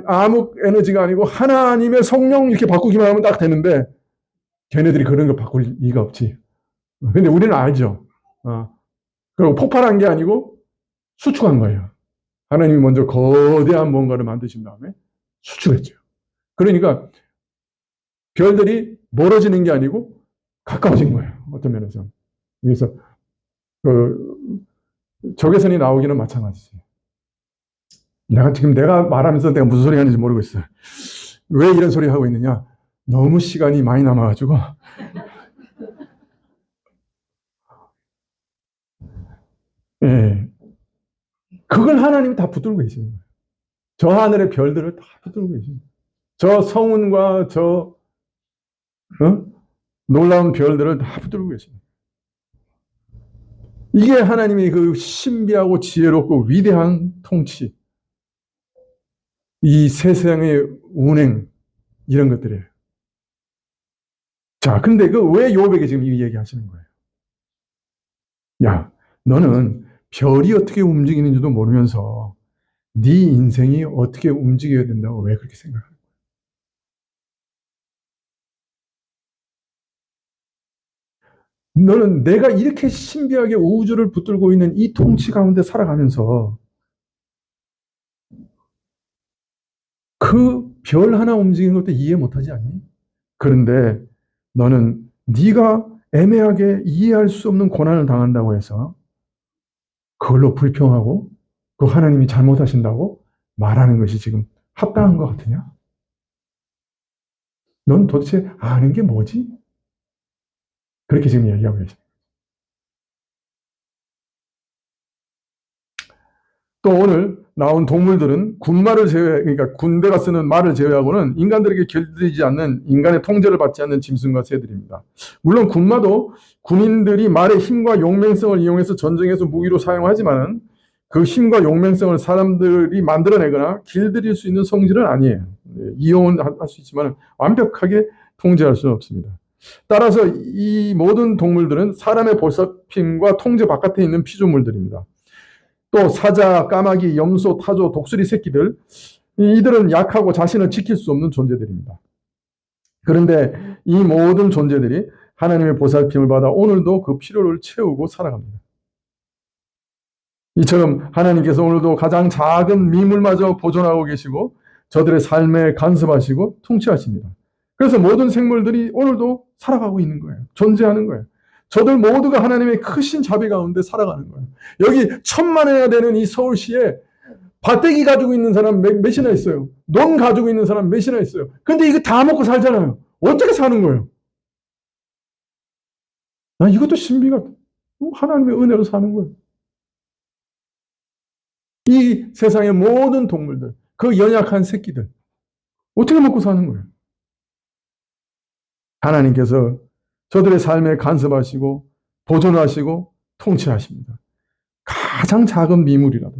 암흑 에너지가 아니고 하나님의 성령 이렇게 바꾸기만 하면 딱 되는데 걔네들이 그런 거 바꿀 리가 없지. 근데 우리는 알죠. 그리고 폭발한 게 아니고 수축한 거예요. 하나님이 먼저 거대한 뭔가를 만드신 다음에 수축했죠. 그러니까 별들이 멀어지는 게 아니고 가까워진 거예요. 어떤 면에서. 그래서 적외선이 나오기는 마찬가지지. 내가 말하면서 내가 무슨 소리 하는지 모르고 있어요. 왜 이런 소리 하고 있느냐? 너무 시간이 많이 남아가지고. 예. 그걸 하나님이 다 붙들고 계시는 거예요. 저 하늘의 별들을 다 붙들고 계십니다. 저 성운과 놀라운 별들을 다 붙들고 계십니다. 이게 하나님의 그 신비하고 지혜롭고 위대한 통치, 이 세상의 운행, 이런 것들이에요. 자, 근데 왜 요백이 지금 이 얘기 하시는 거예요? 야, 너는 별이 어떻게 움직이는지도 모르면서 네 인생이 어떻게 움직여야 된다고 왜 그렇게 생각하는 거야? 너는 내가 이렇게 신비하게 우주를 붙들고 있는 이 통치 가운데 살아가면서 그 별 하나 움직이는 것도 이해 못하지 않니? 그런데 너는 네가 애매하게 이해할 수 없는 고난을 당한다고 해서 그걸로 불평하고 그 하나님이 잘못하신다고 말하는 것이 지금 합당한 것 같으냐? 넌 도대체 아는 게 뭐지? 그렇게 지금 얘기하고 계십니다. 또 오늘 나온 동물들은 그러니까 군대가 쓰는 말을 제외하고는 인간들에게 길들이지 않는, 인간의 통제를 받지 않는 짐승과 새들입니다. 물론 군마도 군인들이 말의 힘과 용맹성을 이용해서 전쟁에서 무기로 사용하지만은 그 힘과 용맹성을 사람들이 만들어내거나 길들일 수 있는 성질은 아니에요. 이용은 할 수 있지만 완벽하게 통제할 수는 없습니다. 따라서 이 모든 동물들은 사람의 보살핌과 통제 바깥에 있는 피조물들입니다. 또 사자, 까마귀, 염소, 타조, 독수리 새끼들, 이들은 약하고 자신을 지킬 수 없는 존재들입니다. 그런데 이 모든 존재들이 하나님의 보살핌을 받아 오늘도 그 필요를 채우고 살아갑니다. 이처럼 하나님께서 오늘도 가장 작은 미물마저 보존하고 계시고 저들의 삶에 간섭하시고 통치하십니다. 그래서 모든 생물들이 오늘도 살아가고 있는 거예요. 존재하는 거예요. 저들 모두가 하나님의 크신 자비 가운데 살아가는 거예요. 여기 1000만회나 되는 이 서울시에 밭대기 가지고 있는 사람 몇이나 있어요. 논 가지고 있는 사람 몇이나 있어요. 근데 이거 다 먹고 살잖아요. 어떻게 사는 거예요? 이것도 신비가, 하나님의 은혜로 사는 거예요. 이 세상의 모든 동물들, 그 연약한 새끼들, 어떻게 먹고 사는 거예요? 하나님께서 저들의 삶에 간섭하시고 보존하시고 통치하십니다. 가장 작은 미물이라도.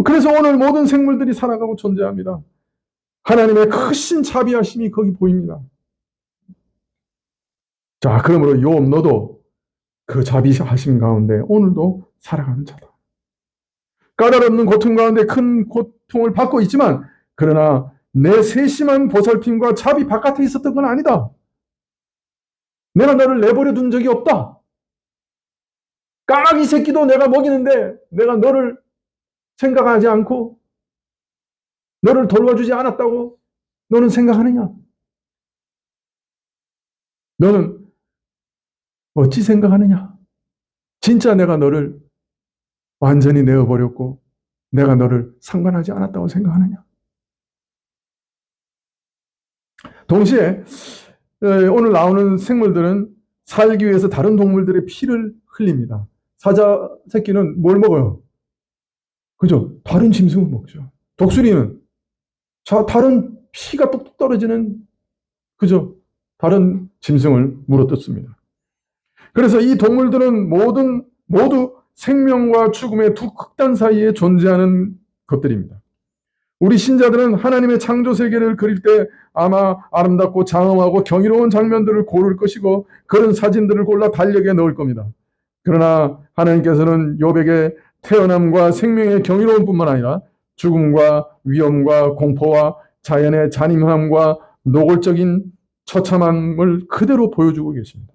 그래서 오늘 모든 생물들이 살아가고 존재합니다. 하나님의 크신 자비하심이 거기 보입니다. 자, 그러므로 욥, 너도 그 자비하심 가운데 오늘도 살아가는 자다. 까다롭는 고통 가운데 큰 고통을 받고 있지만, 그러나 내 세심한 보살핌과 자비 바깥에 있었던 건 아니다. 내가 너를 내버려 둔 적이 없다. 까마귀 새끼도 내가 먹이는데 내가 너를 생각하지 않고 너를 돌봐주지 않았다고 너는 생각하느냐? 너는 어찌 생각하느냐? 진짜 내가 너를 완전히 내어버렸고 내가 너를 상관하지 않았다고 생각하느냐? 동시에 오늘 나오는 생물들은 살기 위해서 다른 동물들의 피를 흘립니다. 사자 새끼는 뭘 먹어요? 그죠? 다른 짐승을 먹죠. 독수리는 다른 피가 뚝뚝 떨어지는, 그죠? 다른 짐승을 물어뜯습니다. 그래서 이 동물들은 모두 생명과 죽음의 두 극단 사이에 존재하는 것들입니다. 우리 신자들은 하나님의 창조 세계를 그릴 때 아마 아름답고 장엄하고 경이로운 장면들을 고를 것이고 그런 사진들을 골라 달력에 넣을 겁니다. 그러나 하나님께서는 욥에게 태어남과 생명의 경이로움 뿐만 아니라 죽음과 위험과 공포와 자연의 잔인함과 노골적인 처참함을 그대로 보여주고 계십니다.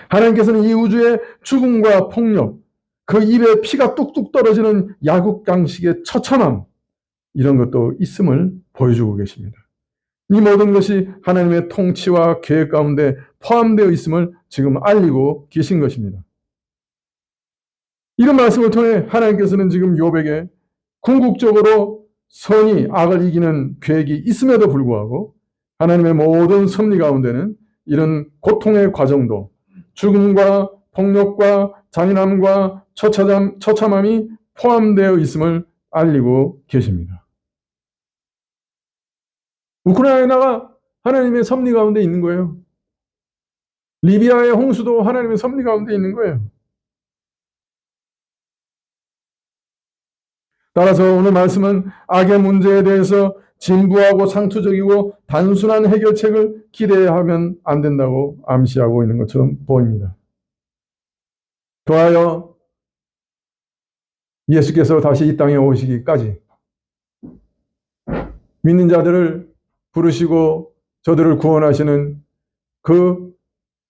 하나님께서는 이 우주의 죽음과 폭력, 그 입에 피가 뚝뚝 떨어지는 야국강식의 처참함, 이런 것도 있음을 보여주고 계십니다. 이 모든 것이 하나님의 통치와 계획 가운데 포함되어 있음을 지금 알리고 계신 것입니다. 이런 말씀을 통해 하나님께서는 지금 욥에게 궁극적으로 선이 악을 이기는 계획이 있음에도 불구하고 하나님의 모든 섭리 가운데는 이런 고통의 과정도 죽음과 폭력과 잔인함과 처참함이 포함되어 있음을 알리고 계십니다. 우크라이나가 하나님의 섭리 가운데 있는 거예요. 리비아의 홍수도 하나님의 섭리 가운데 있는 거예요. 따라서 오늘 말씀은 악의 문제에 대해서 진부하고 상투적이고 단순한 해결책을 기대하면 안 된다고 암시하고 있는 것처럼 보입니다. 더하여 예수께서 다시 이 땅에 오시기까지 믿는 자들을 부르시고 저들을 구원하시는 그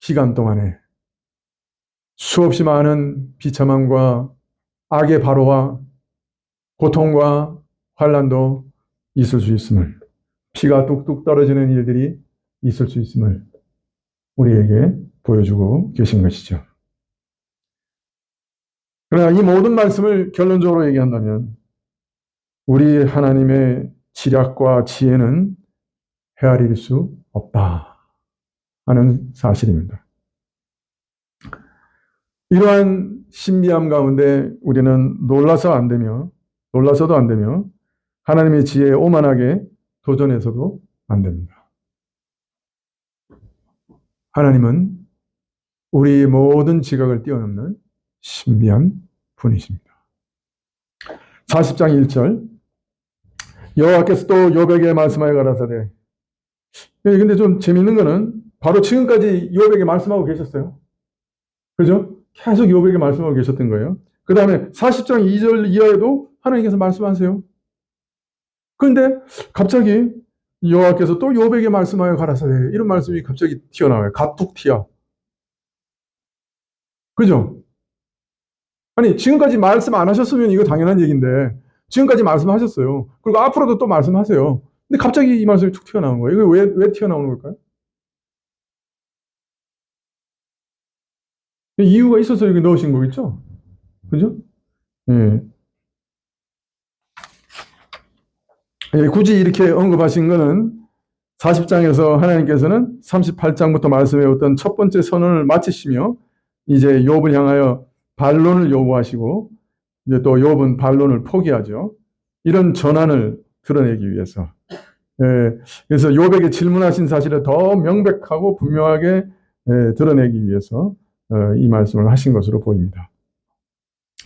기간 동안에 수없이 많은 비참함과 악의 바로와 고통과 환난도 있을 수 있음을, 피가 뚝뚝 떨어지는 일들이 있을 수 있음을 우리에게 보여주고 계신 것이죠. 그러나 이 모든 말씀을 결론적으로 얘기한다면 우리 하나님의 지략과 지혜는 헤아릴 수 없다 하는 사실입니다. 이러한 신비함 가운데 우리는 놀라서도 안 되며 하나님의 지혜에 오만하게 도전해서도 안 됩니다. 하나님은 우리 모든 지각을 뛰어넘는 신비한 분이십니다. 40장 1절 여호와께서 또 욥에게 말씀하여 가라사대. 근데 좀 재밌는 거는 바로 지금까지 욥에게 말씀하고 계셨어요. 그죠? 계속 욥에게 말씀하고 계셨던 거예요. 그 다음에 40장 2절 이하에도 하나님께서 말씀하세요. 그런데 갑자기 여호와께서 또 욥에게 말씀하여 가라사대. 이런 말씀이 갑자기 튀어나와요. 갑툭 튀어. 그죠? 아니 지금까지 말씀 안 하셨으면 이거 당연한 얘기인데 지금까지 말씀하셨어요. 그리고 앞으로도 또 말씀하세요. 근데 갑자기 이 말씀이 툭 튀어나온 거예요. 이거 왜 튀어나오는 걸까요? 이유가 있어서 여기 넣으신 거겠죠? 그죠? 예. 굳이 이렇게 언급하신 거는 40장에서 하나님께서는 38장부터 말씀해왔던 첫 번째 선언을 마치시며 이제 욥을 향하여 반론을 요구하시고 이제 또 욥은 반론을 포기하죠. 이런 전환을 드러내기 위해서. 그래서 욥에게 질문하신 사실을 더 명백하고 분명하게 드러내기 위해서 이 말씀을 하신 것으로 보입니다.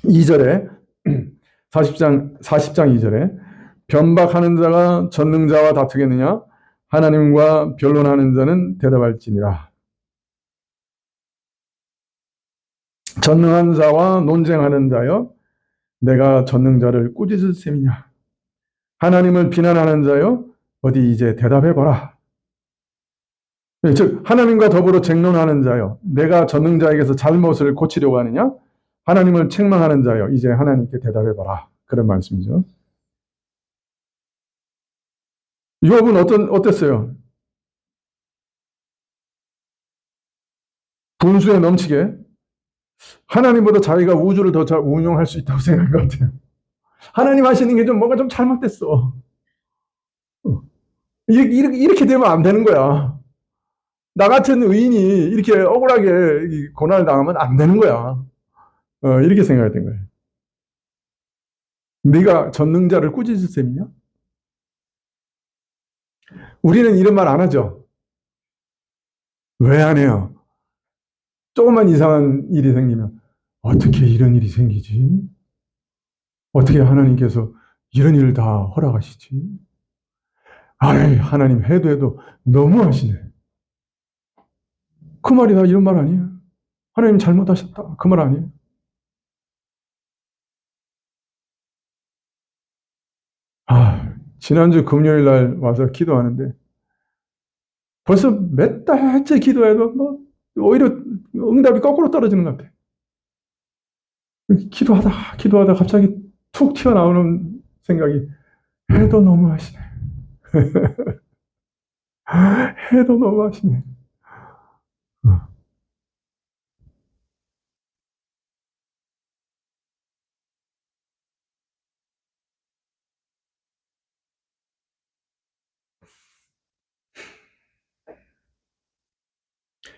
2절에 40장 2절에 변박하는 자가 전능자와 다투겠느냐? 하나님과 변론하는 자는 대답할지니라. 전능한 자와 논쟁하는 자여 내가 전능자를 꾸짖을 셈이냐? 하나님을 비난하는 자여 어디 이제 대답해봐라. 즉 하나님과 더불어 쟁론하는 자여 내가 전능자에게서 잘못을 고치려고 하느냐? 하나님을 책망하는 자여 이제 하나님께 대답해봐라. 그런 말씀이죠. 욥은 어땠어요? 분수에 넘치게 하나님보다 자기가 우주를 더 잘 운용할 수 있다고 생각한 것 같아요. 하나님 하시는 게 뭔가 좀 잘못됐어. 이렇게 되면 안 되는 거야. 나 같은 의인이 이렇게 억울하게 고난을 당하면 안 되는 거야. 이렇게 생각했던 거예요. 네가 전능자를 꾸짖을 셈이냐? 우리는 이런 말 안 하죠. 왜 안 해요? 조금만 이상한 일이 생기면 어떻게 이런 일이 생기지? 어떻게 하나님께서 이런 일을 다 허락하시지? 아이, 하나님 해도 너무하시네. 그 말이 다 이런 말 아니에요? 하나님 잘못하셨다. 그 말 아니에요? 지난주 금요일 날 와서 기도하는데 벌써 몇 달째 기도해도 오히려 응답이 거꾸로 떨어지는 것 같아. 기도하다 갑자기 툭 튀어나오는 생각이 해도 너무하시네. 해도 너무하시네.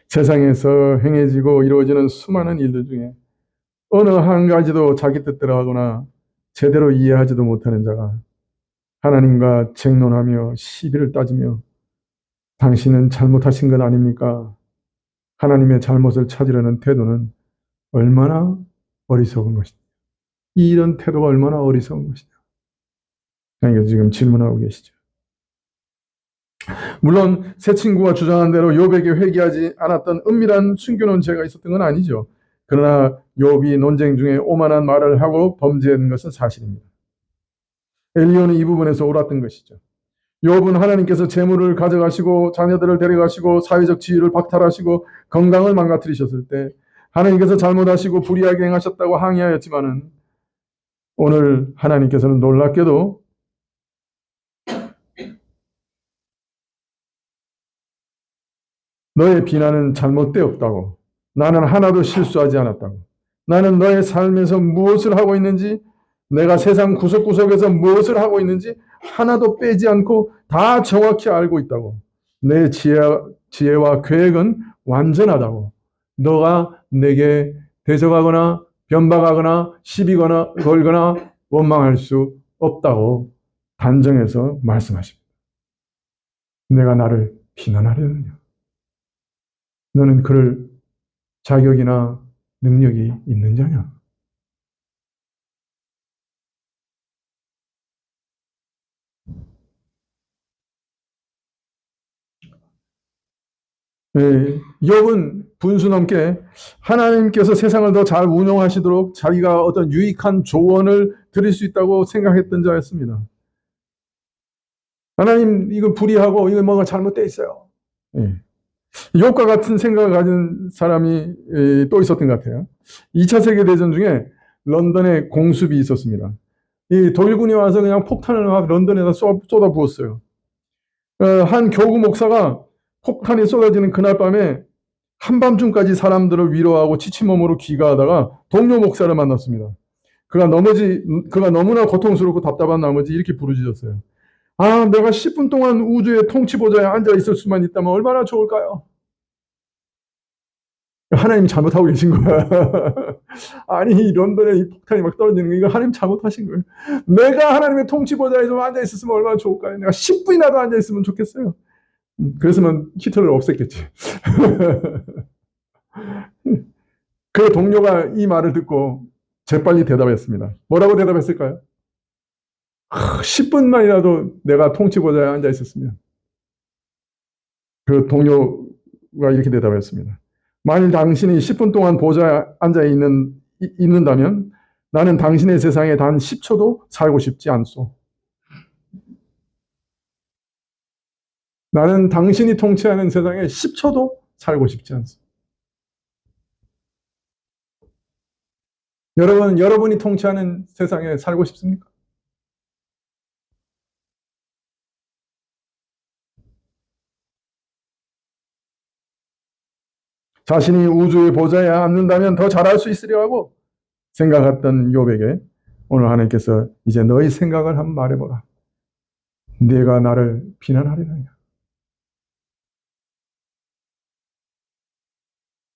세상에서 행해지고 이루어지는 수많은 일들 중에 어느 한 가지도 자기 뜻대로 하거나 제대로 이해하지도 못하는 자가 하나님과 쟁론하며 시비를 따지며 당신은 잘못하신 것 아닙니까? 하나님의 잘못을 찾으려는 태도는 얼마나 어리석은 것이냐. 이런 태도가 얼마나 어리석은 것이냐. 하나님께서 지금 질문하고 계시죠. 물론 새 친구가 주장한 대로 욥에게 회개하지 않았던 은밀한 숨겨놓은 죄가 있었던 건 아니죠. 그러나 욥이 논쟁 중에 오만한 말을 하고 범죄한 것은 사실입니다. 엘리야는 이 부분에서 옳았던 것이죠. 욥은 하나님께서 재물을 가져가시고 자녀들을 데려가시고 사회적 지위를 박탈하시고 건강을 망가뜨리셨을 때 하나님께서 잘못하시고 불의하게 행하셨다고 항의하였지만은 오늘 하나님께서는 놀랍게도 너의 비난은 잘못되었다고, 나는 하나도 실수하지 않았다고, 나는 너의 삶에서 무엇을 하고 있는지, 내가 세상 구석구석에서 무엇을 하고 있는지 하나도 빼지 않고 다 정확히 알고 있다고, 내 지혜와 계획은 완전하다고, 너가 내게 대적하거나 변박하거나 시비 걸거나 원망할 수 없다고 단정해서 말씀하십니다. 내가 나를 비난하려느냐? 너는 그럴 자격이나 능력이 있는 자냐? 욥은 분수 넘게 하나님께서 세상을 더 잘 운영하시도록 자기가 어떤 유익한 조언을 드릴 수 있다고 생각했던 자였습니다. 하나님, 이거 불의하고 이거 뭐가 잘못되어 있어요. 욥과 같은 생각을 가진 사람이 또 있었던 것 같아요. 2차 세계대전 중에 런던에 공습이 있었습니다. 이 돌군이 와서 그냥 폭탄을 막 런던에다 쏟아 부었어요. 한 교구 목사가 폭탄이 쏟아지는 그날 밤에 한밤중까지 사람들을 위로하고 지친 몸으로 귀가하다가 동료 목사를 만났습니다. 그가 너무나 고통스럽고 답답한 나머지 이렇게 부르짖었어요. 아, 내가 10분 동안 우주의 통치보좌에 앉아 있을 수만 있다면 얼마나 좋을까요? 하나님이 잘못하고 계신 거야. 아니, 런던에 이 폭탄이 막 떨어지는 거, 이거 하나님 잘못하신 거예요. 내가 하나님의 통치보좌에 좀 앉아 있었으면 얼마나 좋을까요? 내가 10분이라도 앉아 있으면 좋겠어요. 그랬으면 히틀러를 없앴겠지. 그 동료가 이 말을 듣고 재빨리 대답했습니다. 뭐라고 대답했을까요? 10분만이라도 내가 통치보좌에 앉아 있었으면. 그 동료가 이렇게 대답했습니다. 만일 당신이 10분 동안 보좌에 앉아 있는다면 나는 당신의 세상에 단 10초도 살고 싶지 않소. 나는 당신이 통치하는 세상에 10초도 살고 싶지 않소. 여러분이 통치하는 세상에 살고 싶습니까? 자신이 우주의 보좌에 앉는다면 더 잘할 수 있으리라고 생각했던 욥에게 오늘 하나님께서 이제 너희 생각을 한번 말해보라. 네가 나를 비난하리라냐?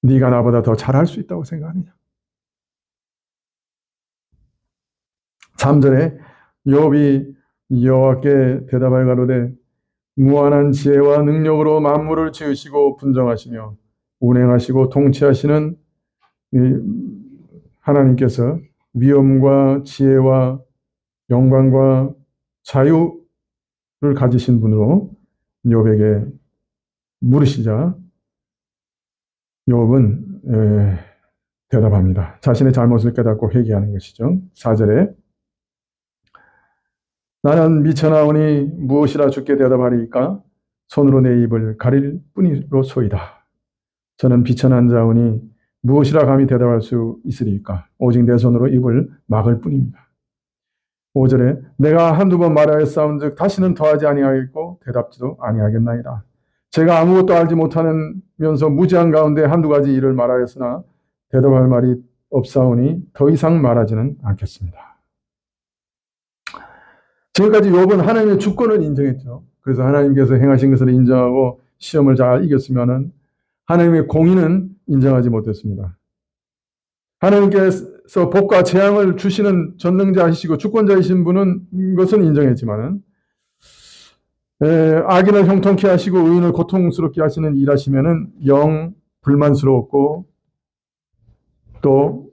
네가 나보다 더 잘할 수 있다고 생각하느냐? 3절에 욥이 여호와께 대답하여 가로되 무한한 지혜와 능력으로 만물을 지으시고 분정하시며 운행하시고 통치하시는 하나님께서 위엄과 지혜와 영광과 자유를 가지신 분으로 욥에게 물으시자 욥은 대답합니다. 자신의 잘못을 깨닫고 회개하는 것이죠. 4절에 나는 미쳐나오니 무엇이라 주께 대답하리이까? 손으로 내 입을 가릴 뿐이로소이다. 저는 비천한 자오니 무엇이라 감히 대답할 수 있으리이까? 오직 내 손으로 입을 막을 뿐입니다. 5절에 내가 한두 번 말하였사온즉 다시는 더하지 아니하겠고 대답지도 아니하겠나이다. 제가 아무것도 알지 못하면서 무지한 가운데 한두 가지 일을 말하였으나 대답할 말이 없사오니 더 이상 말하지는 않겠습니다. 지금까지 욥은 하나님의 주권을 인정했죠. 그래서 하나님께서 행하신 것을 인정하고 시험을 잘 이겼으면은 하나님의 공의는 인정하지 못했습니다. 하나님께서 복과 재앙을 주시는 전능자이시고 주권자이신 분은 것은 인정했지만은 악인을 형통케 하시고 의인을 고통스럽게 하시는 일하시면은 영 불만스러웠고 또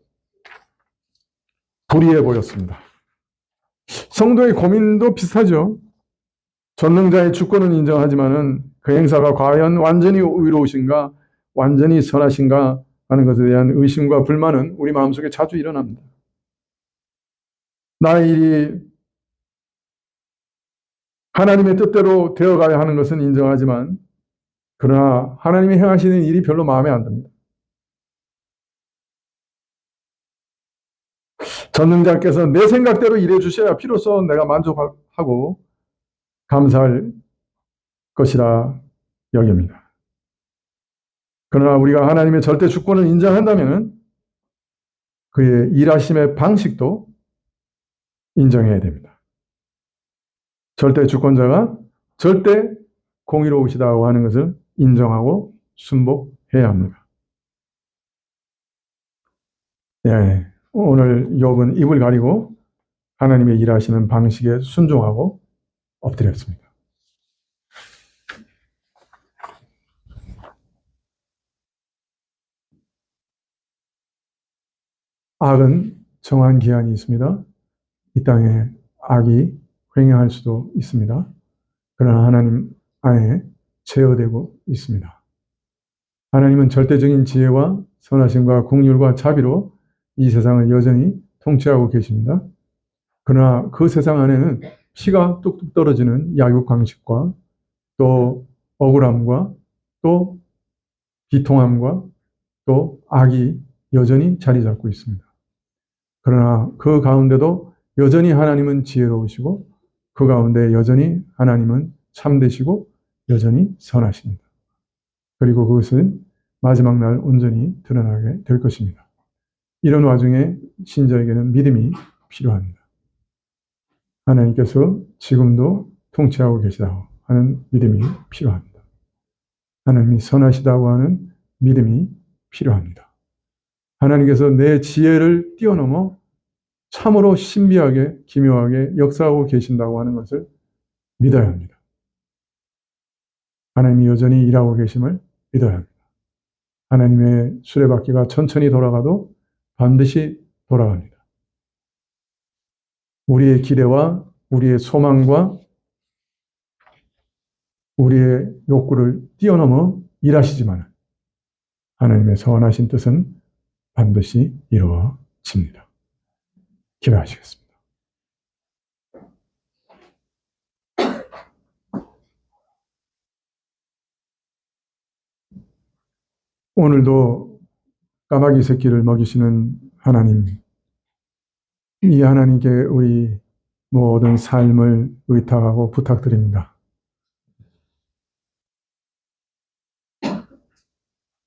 불의해 보였습니다. 성도의 고민도 비슷하죠. 전능자의 주권은 인정하지만은 그 행사가 과연 완전히 의로우신가, 완전히 선하신가 하는 것에 대한 의심과 불만은 우리 마음속에 자주 일어납니다. 나의 일이 하나님의 뜻대로 되어가야 하는 것은 인정하지만 그러나 하나님이 행하시는 일이 별로 마음에 안 듭니다. 전능자께서 내 생각대로 일해 주셔야 비로소 내가 만족하고 감사할 것이라 여깁니다. 그러나 우리가 하나님의 절대 주권을 인정한다면 그의 일하심의 방식도 인정해야 됩니다. 절대 주권자가 절대 공의로우시다고 하는 것을 인정하고 순복해야 합니다. 예, 오늘 욥은 입을 가리고 하나님의 일하시는 방식에 순종하고 엎드렸습니다. 악은 정한 기한이 있습니다. 이 땅에 악이 횡행할 수도 있습니다. 그러나 하나님 안에 제어되고 있습니다. 하나님은 절대적인 지혜와 선하심과 긍휼과 자비로 이 세상을 여전히 통치하고 계십니다. 그러나 그 세상 안에는 피가 뚝뚝 떨어지는 약육강식과 또 억울함과 또 비통함과 또 악이 여전히 자리 잡고 있습니다. 그러나 그 가운데도 여전히 하나님은 지혜로우시고 그 가운데 여전히 하나님은 참되시고 여전히 선하십니다. 그리고 그것은 마지막 날 온전히 드러나게 될 것입니다. 이런 와중에 신자에게는 믿음이 필요합니다. 하나님께서 지금도 통치하고 계시다고 하는 믿음이 필요합니다. 하나님이 선하시다고 하는 믿음이 필요합니다. 하나님께서 내 지혜를 뛰어넘어 참으로 신비하게 기묘하게 역사하고 계신다고 하는 것을 믿어야 합니다. 하나님이 여전히 일하고 계심을 믿어야 합니다. 하나님의 수레바퀴가 천천히 돌아가도 반드시 돌아갑니다. 우리의 기대와 우리의 소망과 우리의 욕구를 뛰어넘어 일하시지만 하나님의 선하신 뜻은 반드시 이루어집니다. 기도하시겠습니다. 오늘도 까마귀 새끼를 먹이시는 하나님, 이 하나님께 우리 모든 삶을 의탁하고 부탁드립니다.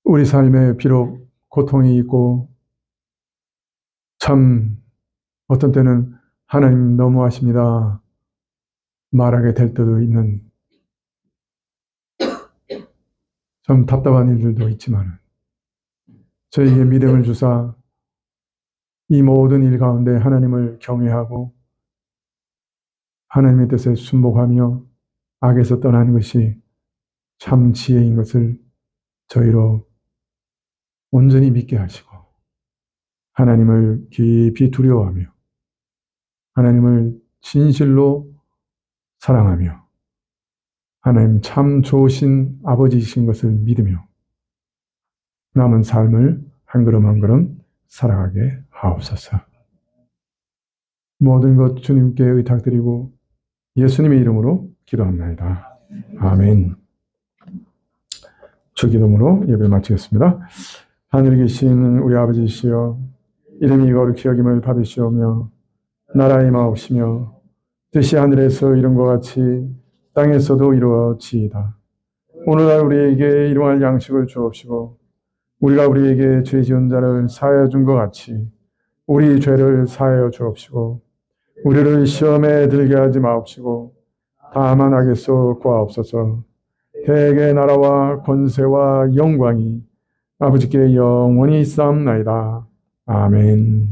우리 삶에 비록 고통이 있고 참 어떤 때는 하나님 너무하십니다 말하게 될 때도 있는 좀 답답한 일들도 있지만 저에게 믿음을 주사 이 모든 일 가운데 하나님을 경외하고 하나님의 뜻에 순복하며 악에서 떠나는 것이 참 지혜인 것을 저희로 온전히 믿게 하시고 하나님을 깊이 두려워하며 하나님을 진실로 사랑하며 하나님 참 좋으신 아버지이신 것을 믿으며 남은 삶을 한 걸음 한 걸음 살아가게 하옵소서. 모든 것 주님께 의탁드리고 예수님의 이름으로 기도합니다. 아멘. 주기도문으로 예배 마치겠습니다. 하늘에 계신 우리 아버지시여 이름이 거룩히 여김을 받으시오며 나라의 마옵시며 뜻이 하늘에서 이룬 것 같이 땅에서도 이루어지이다. 오늘날 우리에게 일용할 양식을 주옵시고 우리가 우리에게 죄 지은 자를 사하여 준 것 같이 우리 죄를 사하여 주옵시고 우리를 시험에 들게 하지 마옵시고 다만 악에서 구하옵소서. 대개 나라와 권세와 영광이 아버지께 영원히 있사옵나이다. 아멘.